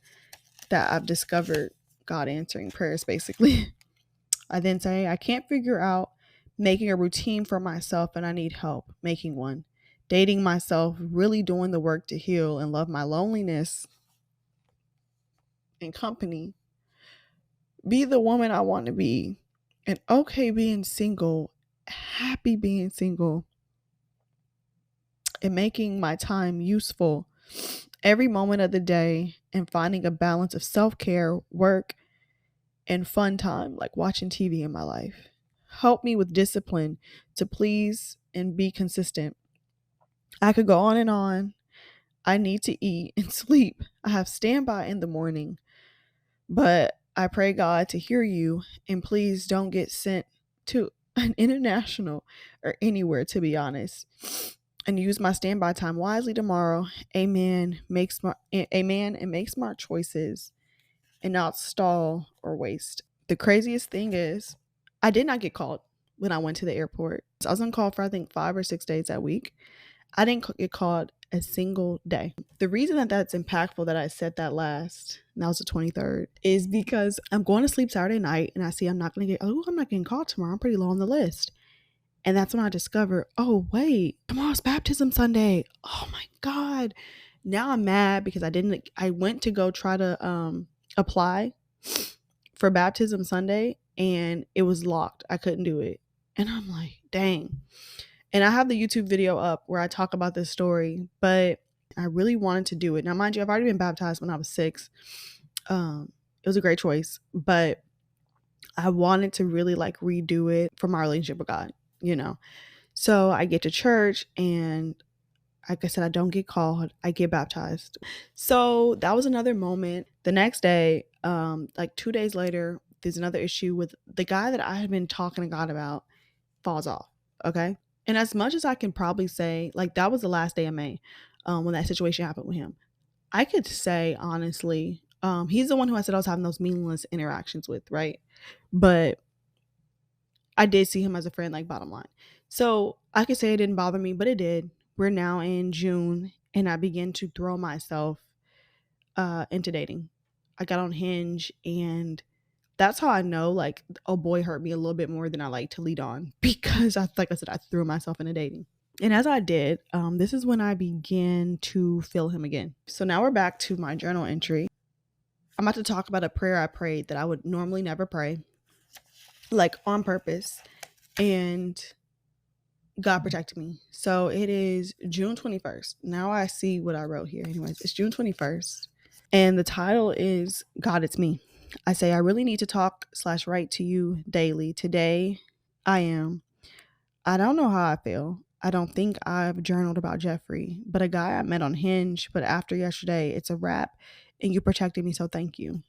that I've discovered God answering prayers, basically. I then say, I can't figure out making a routine for myself and I need help making one. Dating myself, really doing the work to heal and love my loneliness and company. Be the woman I want to be. And okay being single, happy being single, and making my time useful every moment of the day, and finding a balance of self-care, work, and fun time, like watching TV in my life. Help me with discipline to please and be consistent. I could go on and on. I need to eat and sleep. I have standby in the morning, but I pray God to hear you, and please don't get sent to an international or anywhere, to be honest. And use my standby time wisely tomorrow. Amen. Amen, and make smart choices and not stall or waste. The craziest thing is, I did not get called when I went to the airport. I was on call for I think 5 or 6 days that week. I didn't get called a single day. The reason that that's impactful that I said that last, and that was the 23rd, is because I'm going to sleep Saturday night and I see I'm not getting called tomorrow. I'm pretty low on the list. And that's when I discover, oh wait, tomorrow's baptism Sunday. Oh my God. Now I'm mad because I went to go try to apply for baptism Sunday and it was locked. I couldn't do it. And I'm like, dang. And I have the YouTube video up where I talk about this story, but I really wanted to do it. Now, mind you, I've already been baptized when I was 6. It was a great choice, but I wanted to really like redo it for my relationship with God, you know? So I get to church and like I said, I don't get called. I get baptized. So that was another moment. The next day, like 2 days later, there's another issue with the guy that I had been talking to God about falls off. Okay. And as much as I can probably say, like that was the last day of May, when that situation happened with him. I could say honestly, he's the one who I said I was having those meaningless interactions with, right? But I did see him as a friend, like bottom line. So I could say it didn't bother me, but it did. We're now in June and I began to throw myself into dating. I got on Hinge and that's how I know like, oh boy, hurt me a little bit more than I like to lead on, because like I said, I threw myself into dating. And as I did, this is when I began to feel him again. So now we're back to my journal entry. I'm about to talk about a prayer I prayed that I would normally never pray, like on purpose. And God protected me. So it is June 21st. Now I see what I wrote here. Anyways, it's June 21st. And the title is God, It's Me. I say, I really need to talk/write to you daily. Today, I don't know how I feel. I don't think I've journaled about Jeffrey, but a guy I met on Hinge. But after yesterday, it's a wrap, and you protected me, so thank you.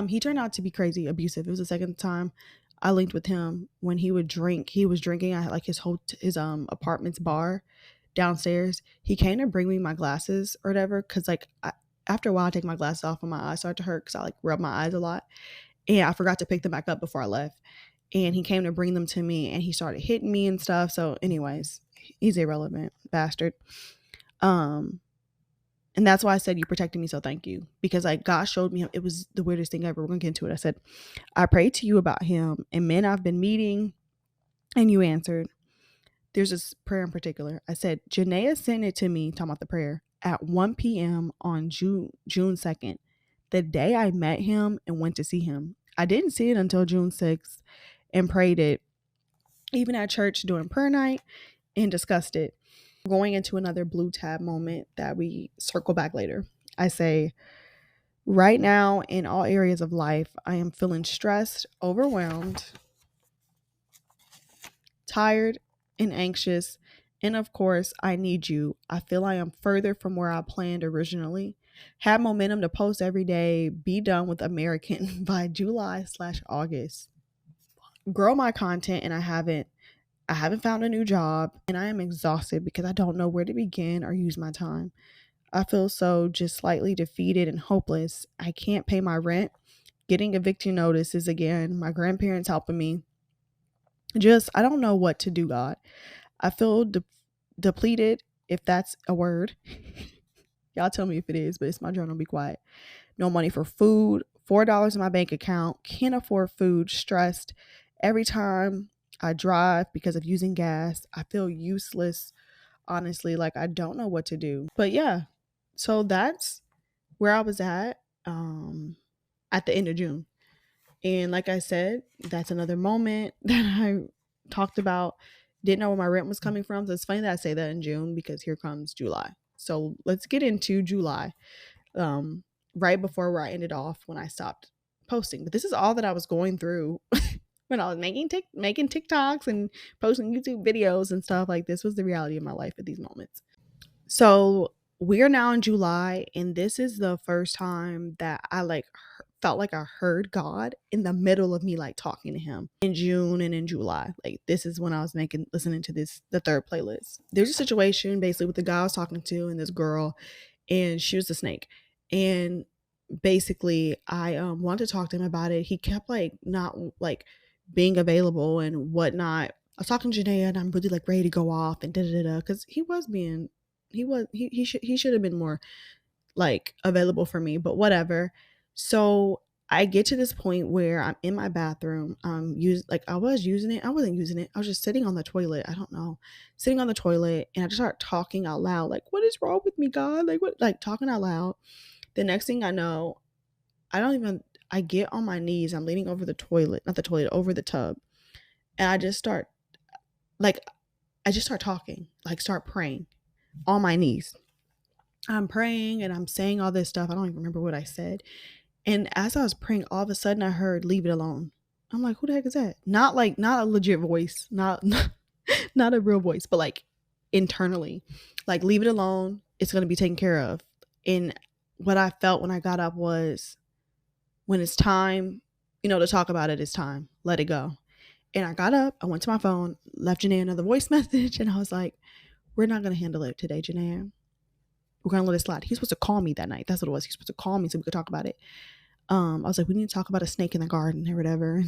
He turned out to be crazy abusive. It was the second time I linked with him. When he would drink, he was drinking at like his apartment's bar downstairs. He came to bring me my glasses or whatever, because like after a while I take my glasses off and my eyes start to hurt because I like rub my eyes a lot, and I forgot to pick them back up before I left. And he came to bring them to me and he started hitting me and stuff. So anyways, he's irrelevant bastard. And that's why I said you protected me, so thank you. Because like God showed me him. It was the weirdest thing ever. We're gonna get into it. I said, I prayed to you about him and men I've been meeting, and you answered. There's this prayer in particular. I said, Janaea sent it to me, talking about the prayer, at 1 p.m. on June 2nd, the day I met him and went to see him. I didn't see it until June 6th and prayed it, even at church during prayer night, and discussed it. Going into another blue tab moment that we circle back later. I say, right now in all areas of life, I am feeling stressed, overwhelmed, tired, and anxious. And of course, I need you. I feel I am further from where I planned originally. Have momentum to post every day. Be done with American by July/August. Grow my content, and I haven't found a new job, and I am exhausted because I don't know where to begin or use my time. I feel so just slightly defeated and hopeless. I can't pay my rent. Getting eviction notices again. My grandparents helping me. Just, I don't know what to do, God. I feel depleted, if that's a word. Y'all tell me if it is, but it's my journal. Be quiet. No money for food. $4 in my bank account. Can't afford food. Stressed. Every time I drive because of using gas, I feel useless. Honestly, like I don't know what to do. But yeah, so that's where I was at the end of June. And like I said, that's another moment that I talked about. Didn't know where my rent was coming from. So it's funny that I say that in June because here comes July. So let's get into July. Right before where I ended off when I stopped posting. But this is all that I was going through when I was making TikToks and posting YouTube videos and stuff. Like, this was the reality of my life at these moments. So we are now in July, and this is the first time that I felt like I heard God in the middle of me like talking to him in June and in July. Like, this is when I was listening to the third playlist. There's a situation basically with the guy I was talking to and this girl, and she was a snake. And basically I wanted to talk to him about it. He kept like not like being available and whatnot. I was talking to Janaea and I'm really like ready to go off and because he should have been more like available for me, but whatever. So I get to this point where I'm in my bathroom. I was using it. I wasn't using it. I was just sitting on the toilet. I don't know, sitting on the toilet, and I just start talking out loud. Like, what is wrong with me, God? Like, what? Like, talking out loud. The next thing I know, I get on my knees. I'm leaning over the toilet, not the toilet, over the tub, and I just start talking, like start praying on my knees. I'm praying and I'm saying all this stuff. I don't even remember what I said. And as I was praying, all of a sudden I heard, "Leave it alone." I'm like, who the heck is that? Not a legit voice, not not a real voice, but like internally, like, leave it alone. It's going to be taken care of. And what I felt when I got up was, when it's time, to talk about it, it's time. Let it go. And I got up, I went to my phone, left Janae another voice message, and I was like, we're not going to handle it today, Janae. We're going to let it slide. He's supposed to call me that night. That's what it was. He's supposed to call me so we could talk about it. I was like, we need to talk about a snake in the garden or whatever.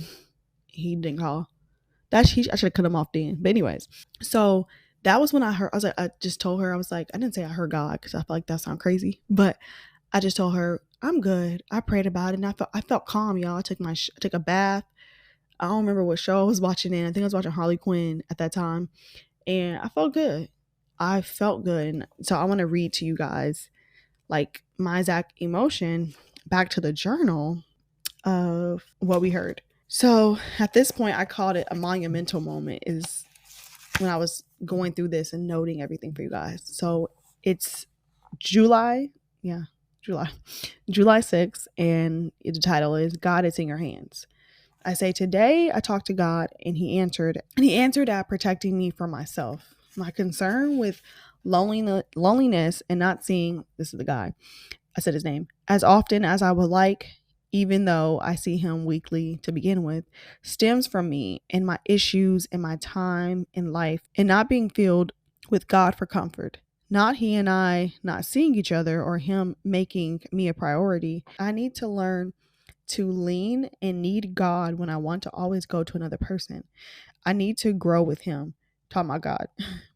He didn't call. I should have cut him off then. But anyways, so that was when I just told her, I was like, I didn't say I heard God because I feel like that sounds crazy. But I just told her, I'm good. I prayed about it and I felt calm, y'all. I took a bath. I don't remember what show I was watching in. I think I was watching Harley Quinn at that time. And I felt good. And so I want to read to you guys like my exact emotion back to the journal of what we heard. So at this point, I called it a monumental moment, is when I was going through this and noting everything for you guys. So it's July 6th, and the title is God Is in Your Hands. I say, today I talked to God and he answered at protecting me from myself. My concern with loneliness and not seeing, this is the guy, I said his name, as often as I would like, even though I see him weekly to begin with, stems from me and my issues and my time in life and not being filled with God for comfort. Not he and I not seeing each other or him making me a priority. I need to learn to lean and need God when I want to always go to another person. I need to grow with him. Talk about God.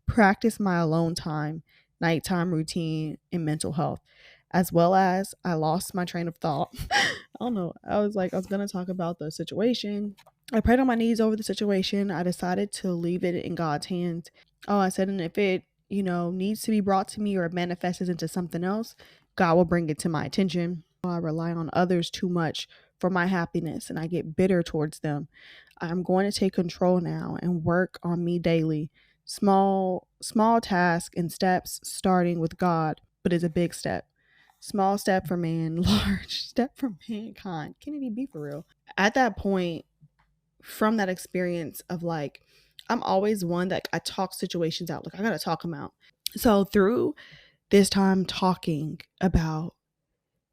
Practice my alone time, nighttime routine, and mental health. As well as, I lost my train of thought. I don't know. I was going to talk about the situation. I prayed on my knees over the situation. I decided to leave it in God's hands. Oh, I said, and if it, needs to be brought to me or manifests into something else, God will bring it to my attention. I rely on others too much for my happiness and I get bitter towards them. I'm going to take control now and work on me daily. Small tasks and steps, starting with God, but it's a big step. Small step for man, large step for mankind. Can it be for real? At that point, from that experience of like, I'm always one that I talk situations out. Like, I gotta talk them out. So through this time talking about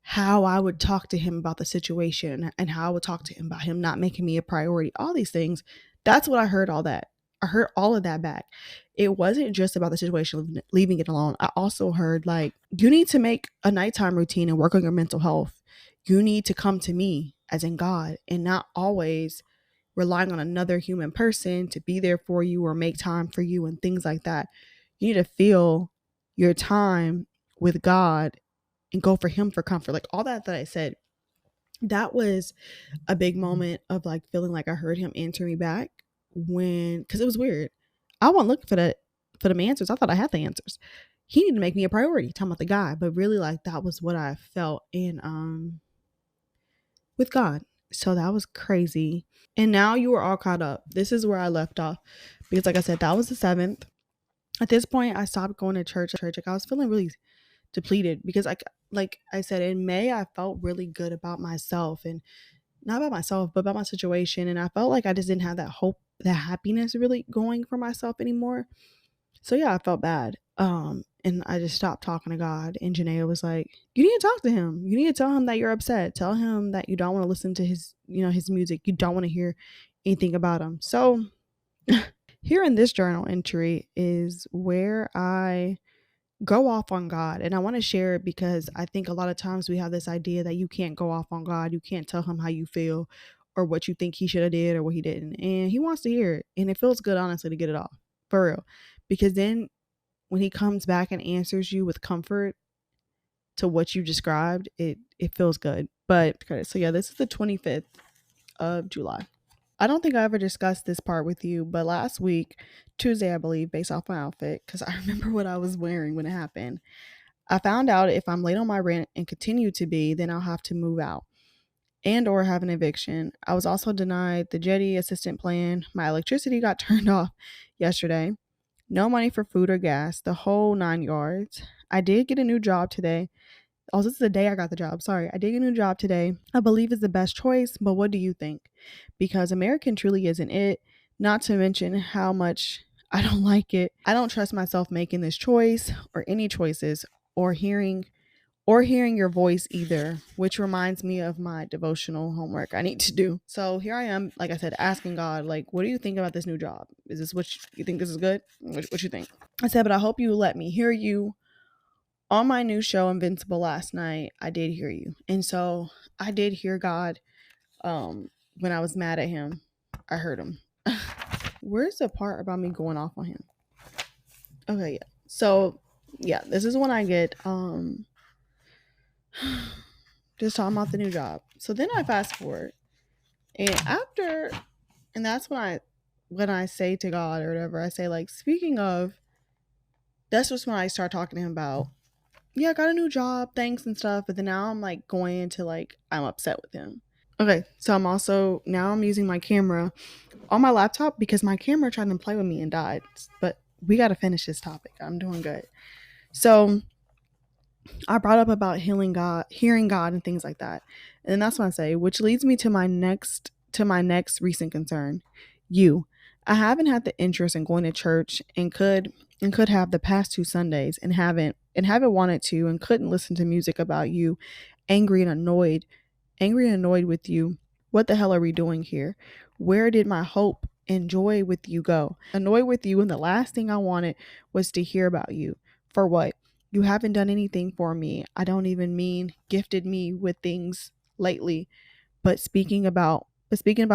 how I would talk to him about the situation and how I would talk to him about him not making me a priority, all these things, that's what I heard all of that back. it wasn't just about the situation of leaving it alone. I also heard like, you need to make a nighttime routine and work on your mental health. You need to come to me, as in God, and not always relying on another human person to be there for you or make time for you and things like that. You need to fill your time with God and go for him for comfort. Like all that I said, that was a big moment of like feeling like I heard him answer me back, when, because it was weird. I wasn't looking for the answers. I thought I had the answers. He needed to make me a priority, talking about the guy, but really like that was what I felt in with God. So that was crazy. And now you are all caught up. This is where I left off, because like I said, that was the 7th. At this point, I stopped going to church. Like I was feeling really depleted, because like I said, in May I felt really good about myself, and not about myself but about my situation, and I felt like I just didn't have that hope, that happiness really going for myself anymore. So yeah, I felt bad. And I just stopped talking to God, and Janaea was like, you need to talk to him. You need to tell him that you're upset. Tell him that you don't want to listen to his, his music. You don't want to hear anything about him. So here in this journal entry is where I go off on God. And I want to share it because I think a lot of times we have this idea that you can't go off on God. You can't tell him how you feel or what you think he should have did or what he didn't. And he wants to hear it. And it feels good, honestly, to get it off, for real. Because then when he comes back and answers you with comfort to what you described, it feels good. But okay, so yeah, this is the 25th of July. I don't think I ever discussed this part with you, but last week, Tuesday, I believe, based off my outfit, because I remember what I was wearing when it happened, I found out if I'm late on my rent and continue to be, then I'll have to move out and or have an eviction. I was also denied the Jetty assistant plan. My electricity got turned off yesterday. No money for food or gas, the whole 9 yards. I did get a new job today. Oh, this is the day I got the job. Sorry. I did get a new job today. I believe is the best choice, but what do you think? Because American truly isn't it. Not to mention how much I don't like it. I don't trust myself making this choice or any choices or hearing your voice either, which reminds me of my devotional homework I need to do. So here I am, like I said, asking God, like, what do you think about this new job? Is this what you think this is good? What you think? I said, but I hope you let me hear you. On my new show Invincible last night, I did hear you. And so I did hear God. When I was mad at him, I heard him. Where's the part about me going off on him? Okay, yeah. So yeah, this is when I get just talking about the new job. So then I fast forward, and after, and that's when I say to God or whatever, I say like, speaking of, that's just when I start talking to him about, yeah, I got a new job, thanks and stuff. But then now I'm like going into like, I'm upset with him. Okay, so I'm using my camera on my laptop because my camera tried to play with me and died. But we got to finish this topic. I'm doing good. So I brought up about hearing God and things like that. And that's what I say, which leads me to my next recent concern. You. I haven't had the interest in going to church and could have the past 2 Sundays and haven't wanted to and couldn't listen to music about you, angry and annoyed with you. What the hell are we doing here? Where did my hope and joy with you go? Annoyed with you, and the last thing I wanted was to hear about you. For what? You haven't done anything for me. I don't even mean gifted me with things lately, but speaking about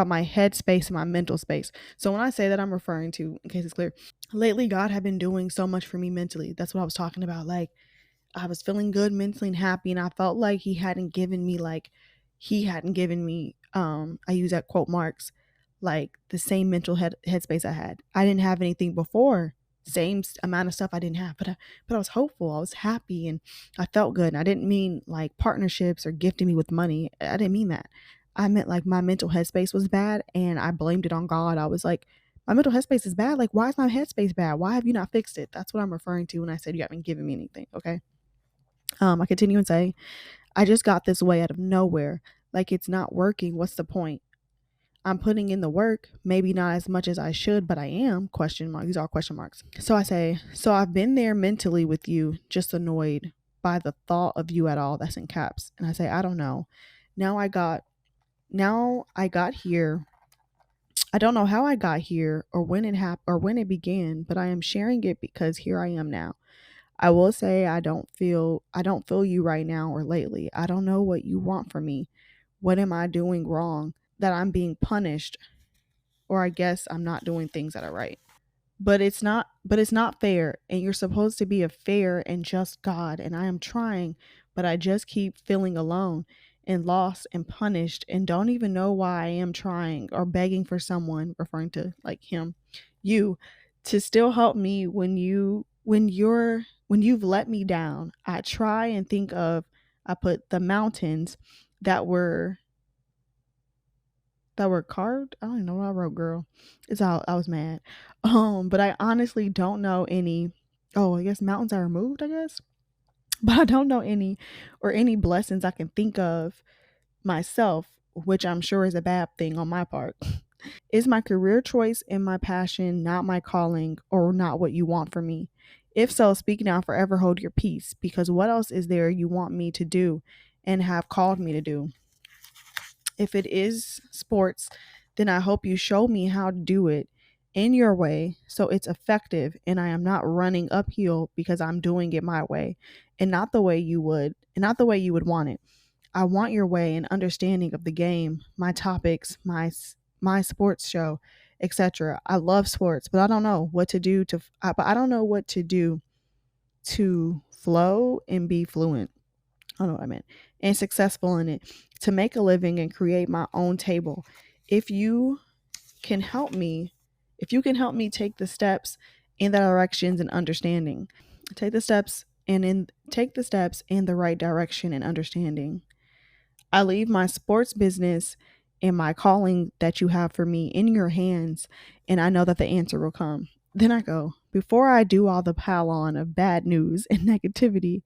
my head space and my mental space. So when I say that, I'm referring to, in case it's clear, lately God had been doing so much for me mentally. That's what I was talking about. Like, I was feeling good mentally and happy, and I felt like he hadn't given me I use that quote marks, like the same mental headspace I had. I didn't have anything before, same amount of stuff I didn't have, but I was hopeful, I was happy, and I felt good. And I didn't mean like partnerships or gifting me with money. I didn't mean that. I meant like my mental headspace was bad, and I blamed it on God. I was like, my mental headspace is bad. Like, why is my headspace bad? Why have you not fixed it? That's what I'm referring to when I said you haven't given me anything. Okay. I continue and say, I just got this way out of nowhere. Like, it's not working. What's the point? I'm putting in the work, maybe not as much as I should, but I am, question mark. These are question marks. So I say, so I've been there mentally with you, just annoyed by the thought of you at all. That's in caps. And I say, I don't know. Now I got here. I don't know how I got here or when it happened or when it began, but I am sharing it because here I am now. I will say I don't feel you right now or lately. I don't know what you want from me. What am I doing wrong that I'm being punished, or I guess I'm not doing things that are right. But it's not fair, and you're supposed to be a fair and just God, and I am trying, but I just keep feeling alone and lost and punished and don't even know why I am trying or begging for someone, referring to like him, you, to still help me when you've let me down. I try and think of I put the mountains that were carved. I don't even know what I wrote, girl. It's all I was mad. But I honestly don't know any. Oh, I guess mountains are removed, I guess. But I don't know any or any blessings I can think of myself, which I'm sure is a bad thing on my part. Is my career choice and my passion not my calling or not what you want from me? If so, speak now, forever hold your peace, because what else is there you want me to do and have called me to do? If it is sports, then I hope you show me how to do it in your way so it's effective and I am not running uphill because I'm doing it my way and not the way you would want it. I want your way and understanding of the game, my topics, my sports show, etc. I love sports, but I don't know what to do but I don't know what to do to flow and be fluent. I don't know what I meant. And successful in it, to make a living and create my own table. If you can help me, if you can help me take the steps in the directions and understanding, take the steps in the right direction and understanding. I leave my sports business and my calling that you have for me in your hands, and I know that the answer will come. Then I go, before I do all the pile on of bad news and negativity,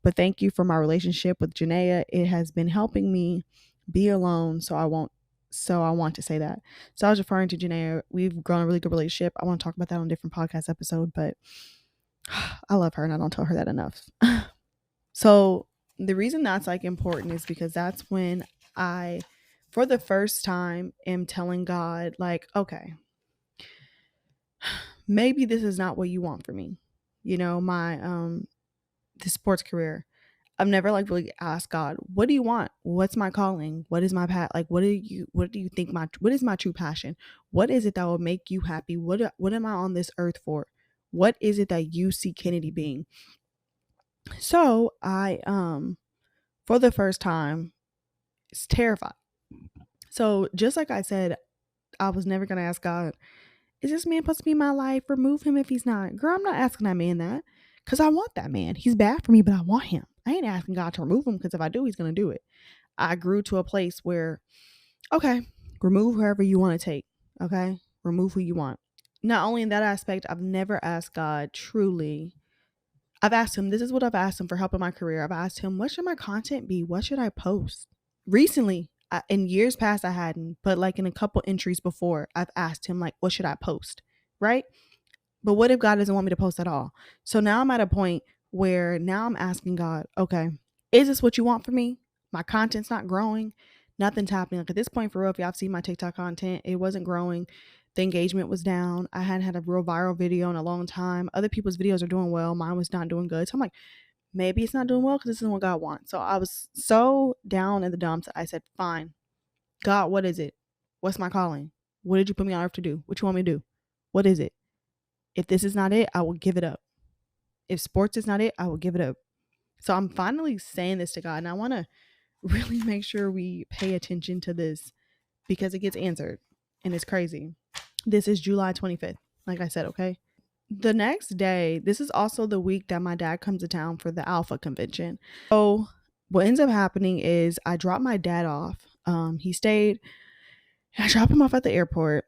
but thank you for my relationship with Janaea. It has been helping me be alone, so I want to say that. So I was referring to Janaea. We've grown a really good relationship. I want to talk about that on a different podcast episode, but I love her and I don't tell her that enough. So the reason that's like important is because that's when I, for the first time, am telling God, like, okay, maybe this is not what you want for me. My the sports career. I've never like really asked God, what do you want? What's my calling? What is my path? Like, what do you think what is my true passion? What is it that will make you happy? What am I on this earth for? What is it that you see Kennedy being? So I, for the first time, it's terrified. So just like I said, I was never going to ask God, is this man supposed to be in my life? Remove him if he's not. Girl, I'm not asking that man that because I want that man. He's bad for me, but I want him. I ain't asking God to remove him because if I do, he's going to do it. I grew to a place where, okay, remove whoever you want to take. Okay, remove who you want. Not only in that aspect, I've never asked God truly. I've asked him, this is what I've asked him for help in my career. I've asked him, what should my content be? What should I post? Recently, in years past, I hadn't, but like in a couple entries before, I've asked him, like, what should I post? Right? But what if God doesn't want me to post at all? So now I'm at a point where now I'm asking God, okay, is this what you want for me? My content's not growing. Nothing's happening. Like at this point, for real, if y'all seen my TikTok content, it wasn't growing. The engagement was down. I hadn't had a real viral video in a long time. Other people's videos are doing well. Mine was not doing good. So I'm like, maybe it's not doing well because this isn't what God wants. So I was so down in the dumps that I said, fine, God, what is it? What's my calling? What did you put me on earth to do? What you want me to do? What is it? If this is not it, I will give it up. If sports is not it, I will give it up. So I'm finally saying this to God, and I want to really make sure we pay attention to this because it gets answered and it's crazy. This is July 25th, like I said, okay? The next day, this is also the week that my dad comes to town for the Alpha convention. So what ends up happening is I drop my dad off. He stayed. I drop him off at the airport.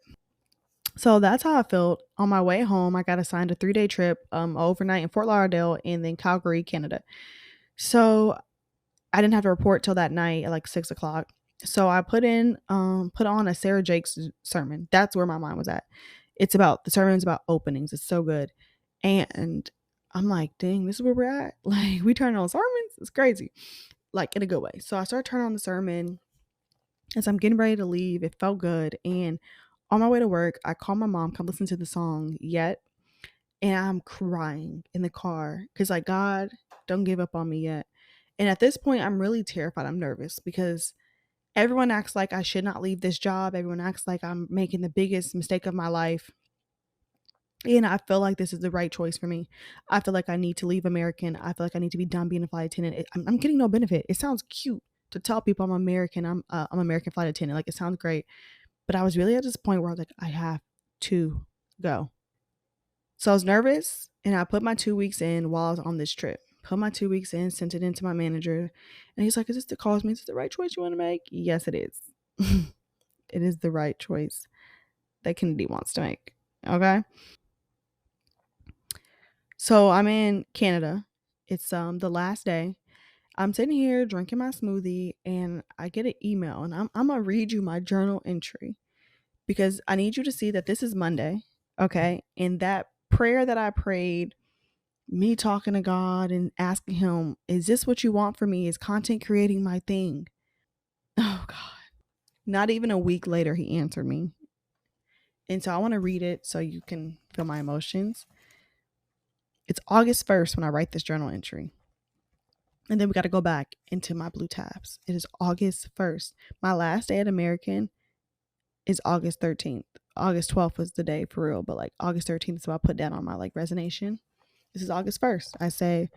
So that's how I felt. On my way home, I got assigned a 3-day trip, overnight in Fort Lauderdale and then Calgary, Canada. So I didn't have to report till that night at like 6 o'clock. So I put on a Sarah Jakes sermon. That's where my mind was at. The sermon's about openings. It's so good. And I'm like, dang, this is where we're at. Like, we turn on sermons. It's crazy. Like, in a good way. So I started turning on the sermon as I'm getting ready to leave. It felt good. And On my way to work, I call my mom, come listen to the song Yet, and I'm crying in the car because, like, God, don't give up on me yet. And at this point, I'm really terrified. I'm nervous because everyone acts like I should not leave this job. Everyone acts like I'm making the biggest mistake of my life. And I feel like this is the right choice for me. I feel like I need to leave American. I feel like I need to be done being a flight attendant. I'm getting no benefit. It sounds cute to tell people I'm American. I'm American flight attendant. Like, it sounds great. But I was really at this point where I was like, I have to go. So I was nervous, and I put my 2 weeks in while I was on this trip. Put my 2 weeks in, sent it in to my manager, and he's like, "Is this the cause me? Is this the right choice you want to make?" Yes, it is. It is the right choice that Kennedy wants to make. Okay. So I'm in Canada. It's the last day. I'm sitting here drinking my smoothie, and I get an email, and I'm gonna read you my journal entry because I need you to see that this is Monday. Okay. And that prayer that I prayed, me talking to God and asking him, is this what you want for me? Is content creating my thing? Oh God. Not even a week later, he answered me. And so I want to read it so you can feel my emotions. It's August 1st when I write this journal entry. And then we got to go back into my blue tabs. It is August 1st. My last day at American is August 13th. August 12th was the day for real, but like August 13th is what I put down on my like resignation. This is August 1st. I say,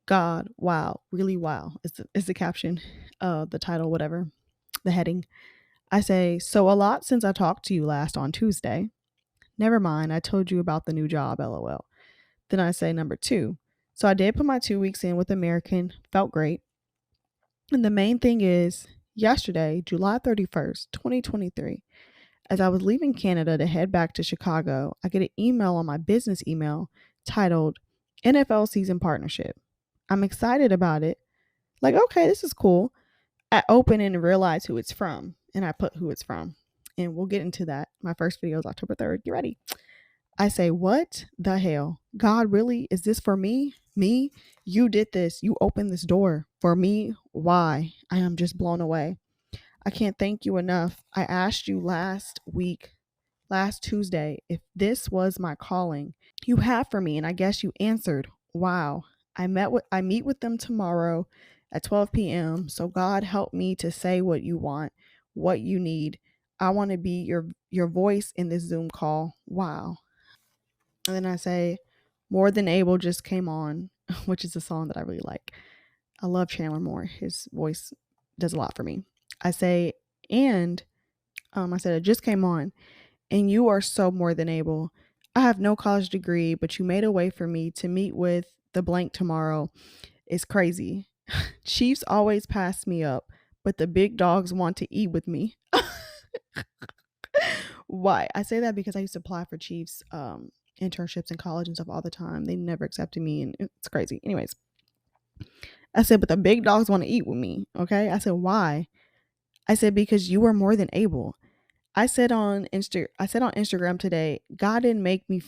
God, wow, really wow is the caption, the title, whatever, the heading. I say, so a lot since I talked to you last on Tuesday. Never mind, I told you about the new job, lol. Then I say number 2. So I did put my 2 weeks in with American, felt great. And the main thing is, yesterday, July 31st, 2023, as I was leaving Canada to head back to Chicago, I get an email on my business email titled NFL Season Partnership. I'm excited about it. Like, okay, this is cool. I open and realize who it's from, and I put who it's from. And we'll get into that. My first video is October 3rd. Get ready. I say, what the hell? God, really? Is this for me? Me? You did this. You opened this door for me. Why? I am just blown away. I can't thank you enough. I asked you last Tuesday, if this was my calling you have for me, and I guess you answered. Wow. I meet with them tomorrow at 12 p.m. So God help me to say what you want, what you need. I want to be your voice in this Zoom call. Wow. And then I say, More Than Able just came on, which is a song that I really like. I love Chandler Moore. His voice does a lot for me. I say, and I said, it just came on, and you are so more than able. I have no college degree, but you made a way for me to meet with the blank tomorrow. It's crazy. Chiefs always pass me up, but the big dogs want to eat with me. Why? I say that because I used to apply for Chiefs internships in college and stuff all the time. They never accepted me, and it's crazy. Anyways, I said, but the big dogs want to eat with me. Okay. I said, why? I said, because you are more than able. I said on Instagram today, God didn't make me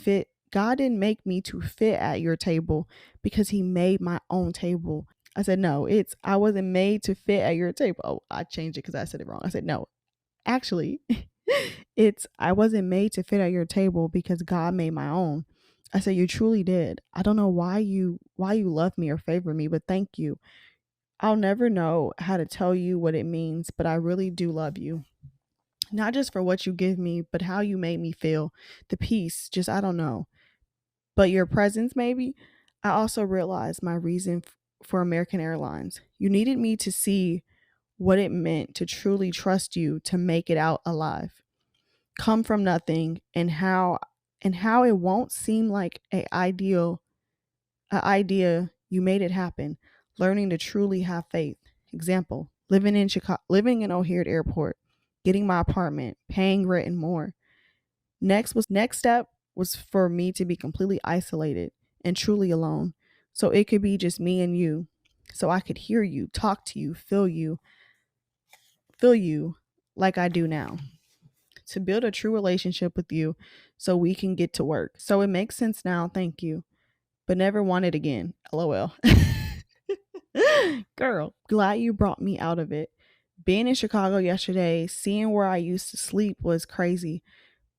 to fit at your table because he made my own table. I said, no, I wasn't made to fit at your table. Oh, I changed it because I said it wrong. I said, no, actually, I wasn't made to fit at your table because God made my own. I said, you truly did. I don't know why you love me or favor me, but thank you. I'll never know how to tell you what it means, but I really do love you. Not just for what you give me, but how you made me feel. The peace, just I don't know. But your presence, maybe. I also realized my reason for American Airlines. You needed me to see what it meant to truly trust you to make it out alive. Come from nothing, and how it won't seem like an idea you made it happen. Learning to truly have faith. Example, living in O'Hare Airport, getting my apartment, paying rent and more. Next step was for me to be completely isolated and truly alone. So it could be just me and you. So I could hear you, talk to you, feel you like I do now. To build a true relationship with you so we can get to work. So it makes sense now, thank you. But never want it again. LOL. Girl, glad you brought me out of it. Being in Chicago yesterday, seeing where I used to sleep was crazy.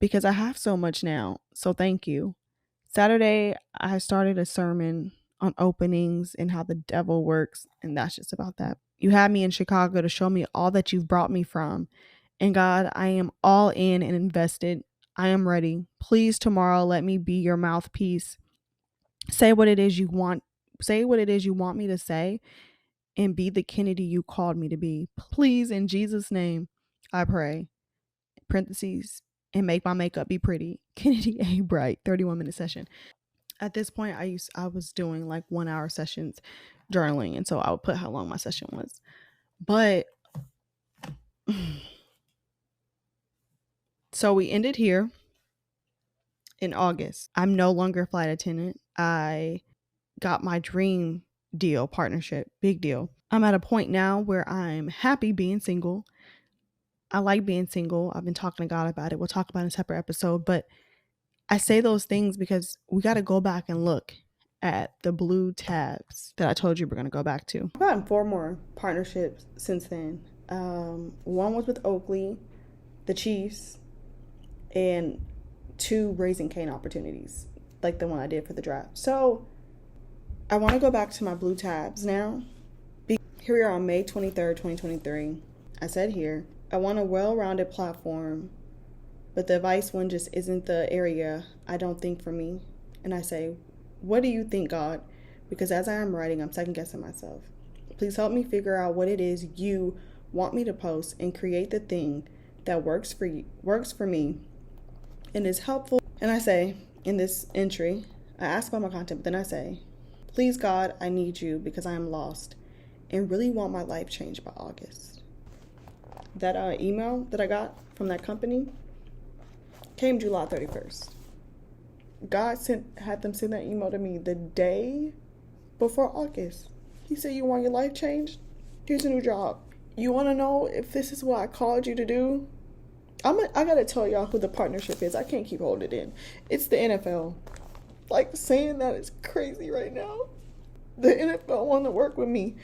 because I have so much now. So thank you. Saturday, I started a sermon on openings and how the devil works, and that's just about that. You had me in Chicago to show me all that you've brought me from. And God, I am all in and invested. I am ready. Please, tomorrow, let me be your mouthpiece. Say what it is you want. Say what it is you want me to say and be the Kennedy you called me to be. Please, in Jesus' name, I pray. Parentheses, and make my makeup be pretty. Kennedy A. Bright, 31-minute session. At this point, I was doing like 1 hour sessions journaling, and so I would put how long my session was. But so we ended here in August. I'm no longer a flight attendant. I got my dream deal, partnership, big deal. I'm at a point now where I'm happy being single. I like being single. I've been talking to God about it. We'll talk about it in a separate episode. But I say those things because we got to go back and look at the blue tabs that I told you we're going to go back to. I've gotten 4 more partnerships since then. One was with Oakley, the Chiefs, and 2 Raising Cane opportunities, like the one I did for the draft. So I want to go back to my blue tabs now. Here we are on May 23rd, 2023. I said here, I want a well-rounded platform, but the advice one just isn't the area I don't think for me. And I say, what do you think, God? Because as I am writing, I'm second-guessing myself. Please help me figure out what it is you want me to post and create the thing that works for me and is helpful. And I say, in this entry, I ask about my content, but then I say, please, God, I need you because I am lost and really want my life changed by August. That email that I got from that company came July 31st. God had them send that email to me the day before August. He said, you want your life changed? Here's a new job. You want to know if this is what I called you to do? I got to tell y'all who the partnership is. I can't keep holding it in. It's the NFL. Like, saying that is crazy right now. The NFL want to work with me.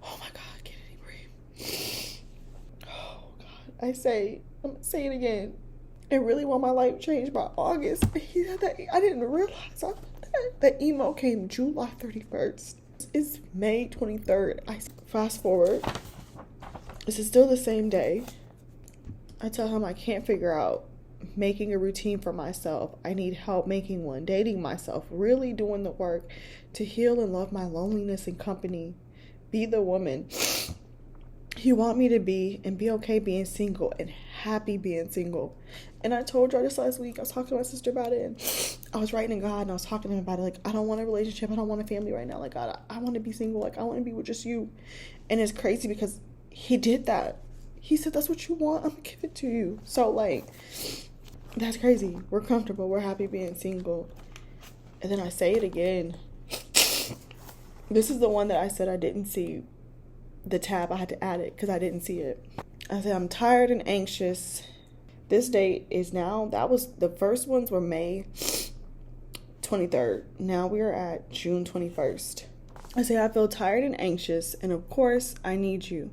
Oh my God, Kennedy breathe. Oh God. I'm going to say it again. I really want my life changed by August. He said that. I didn't realize that email came July 31st. It's May 23rd. I fast forward. This is still the same day. I tell him I can't figure out making a routine for myself. I need help making one, dating myself, really doing the work to heal and love my loneliness and company. Be the woman you want me to be and be okay being single and happy being single. And I told y'all this last week. I was talking to my sister about it, and I was writing to God, and I was talking to him about it. Like, I don't want a relationship. I don't want a family right now. Like, God, I want to be single. Like, I want to be with just you. And it's crazy because he did that. He said, that's what you want. I'm going to give it to you. So, like, that's crazy. We're comfortable. We're happy being single. And then I say it again. This is the one that I said I didn't see the tab. I had to add it because I didn't see it. I said, I'm tired and anxious. This date is now, that was, the first ones were May 23rd. Now we are at June 21st. I say, I feel tired and anxious, and of course, I need you.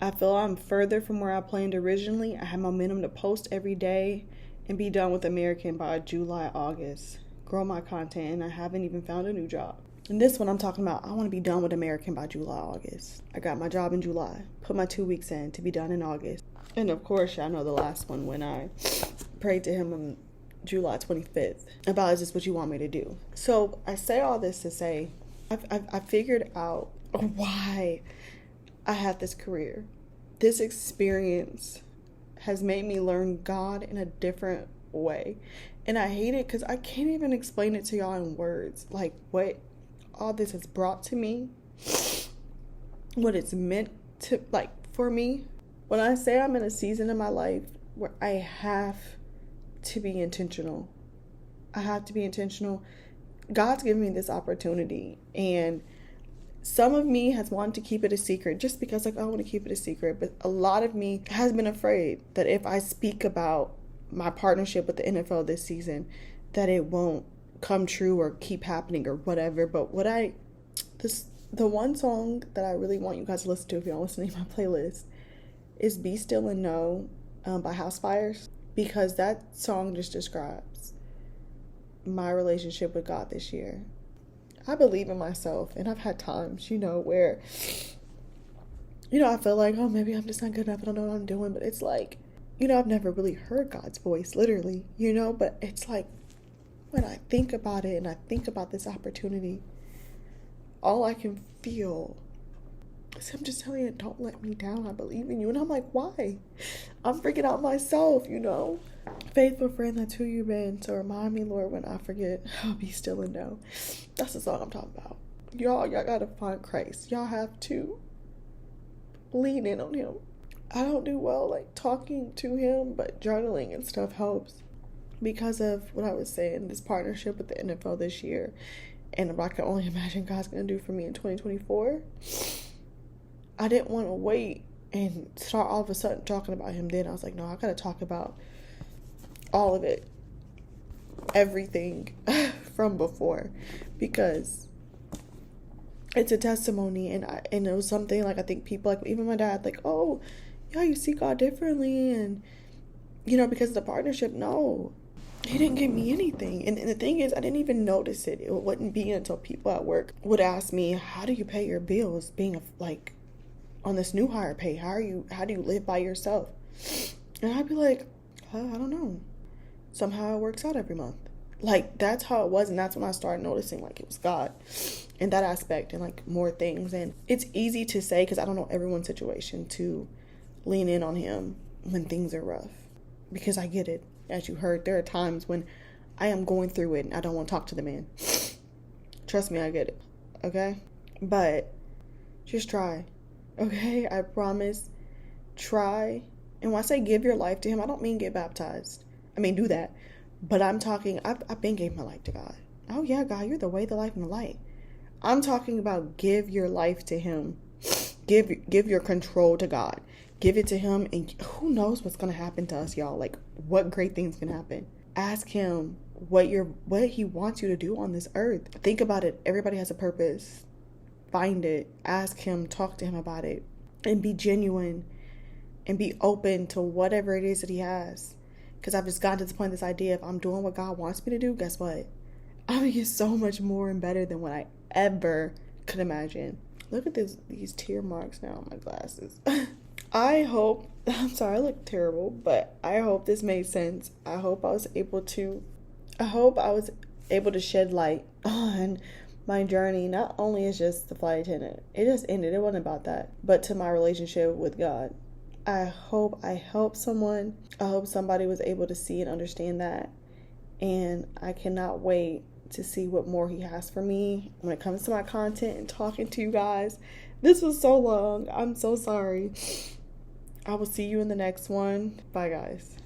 I feel I'm further from where I planned originally. I have momentum to post every day and be done with American by July, August. Grow my content, and I haven't even found a new job. And this one I'm talking about, I want to be done with American by July, August. I got my job in July, put my 2 weeks in to be done in August. And of course, y'all know the last one when I prayed to him on July 25th about, is this what you want me to do? So I say all this to say, I figured out why I had this career. This experience has made me learn God in a different way. And I hate it because I can't even explain it to y'all in words. Like, what all this has brought to me, what it's meant to, like, for me. When I say I'm in a season in my life where I have to be intentional. I have to be intentional. God's given me this opportunity, and some of me has wanted to keep it a secret just because, like, I want to keep it a secret. But a lot of me has been afraid that if I speak about my partnership with the NFL this season, that it won't come true or keep happening or whatever. But the one song that I really want you guys to listen to, if you don't listen to my playlist, is Be Still and Know by House Fires. because that song just describes my relationship with God this year. I believe in myself, and I've had times, where, I feel like, oh, maybe I'm just not good enough, I don't know what I'm doing, but it's like, I've never really heard God's voice, literally, but it's like, when I think about it, and I think about this opportunity, all I can feel is him just telling you, don't let me down, I believe in you, and I'm like, why? I'm freaking out myself, Faithful friend, that's who you've been. So remind me, Lord, when I forget, I'll be still and know. That's the song I'm talking about. Y'all gotta find Christ. Y'all have to lean in on him. I don't do well like talking to him, but journaling and stuff helps. Because of what I was saying, this partnership with the NFL this year, and what I can only imagine God's gonna do for me in 2024. I didn't want to wait and start all of a sudden talking about him. Then I was like, no, I gotta talk about all of it, everything from before, because it's a testimony, and it was something like I think people, like even my dad, like, oh yeah, you see God differently, and because of the partnership. No, he didn't give me anything, and the thing is, I didn't even notice it. It wouldn't be until people at work would ask me, how do you pay your bills being like on this new hire pay? How do you live by yourself? And I'd be like, I don't know. Somehow it works out every month. Like, that's how it was, and that's when I started noticing, like, it was God in that aspect, and, like, more things. And it's easy to say, because I don't know everyone's situation, to lean in on him when things are rough, because I get it. As you heard, there are times when I am going through it, and I don't want to talk to the man. Trust me, I get it, okay? But just try, okay? I promise, try. And when I say give your life to him, I don't mean get baptized. I mean, do that. But I'm talking, I've been gave my life to God. Oh yeah, God, you're the way, the life, and the light. I'm talking about give your life to him. Give your control to God. Give it to him, and who knows what's going to happen to us, y'all. Like, what great things can happen. Ask him what he wants you to do on this earth. Think about it. Everybody has a purpose. Find it. Ask him. Talk to him about it. And be genuine. And be open to whatever it is that he has. Because I've just gotten to this point, this idea, if I'm doing what God wants me to do, guess what? I'm going to get so much more and better than what I ever could imagine. Look at these tear marks now on my glasses. I'm sorry, I look terrible, but I hope this made sense. I hope I was able to shed light on my journey, not only as just the flight attendant. It just ended. It wasn't about that, but to my relationship with God. I hope I helped someone. I hope somebody was able to see and understand that. And I cannot wait to see what more he has for me when it comes to my content and talking to you guys. This was so long. I'm so sorry. I will see you in the next one. Bye, guys.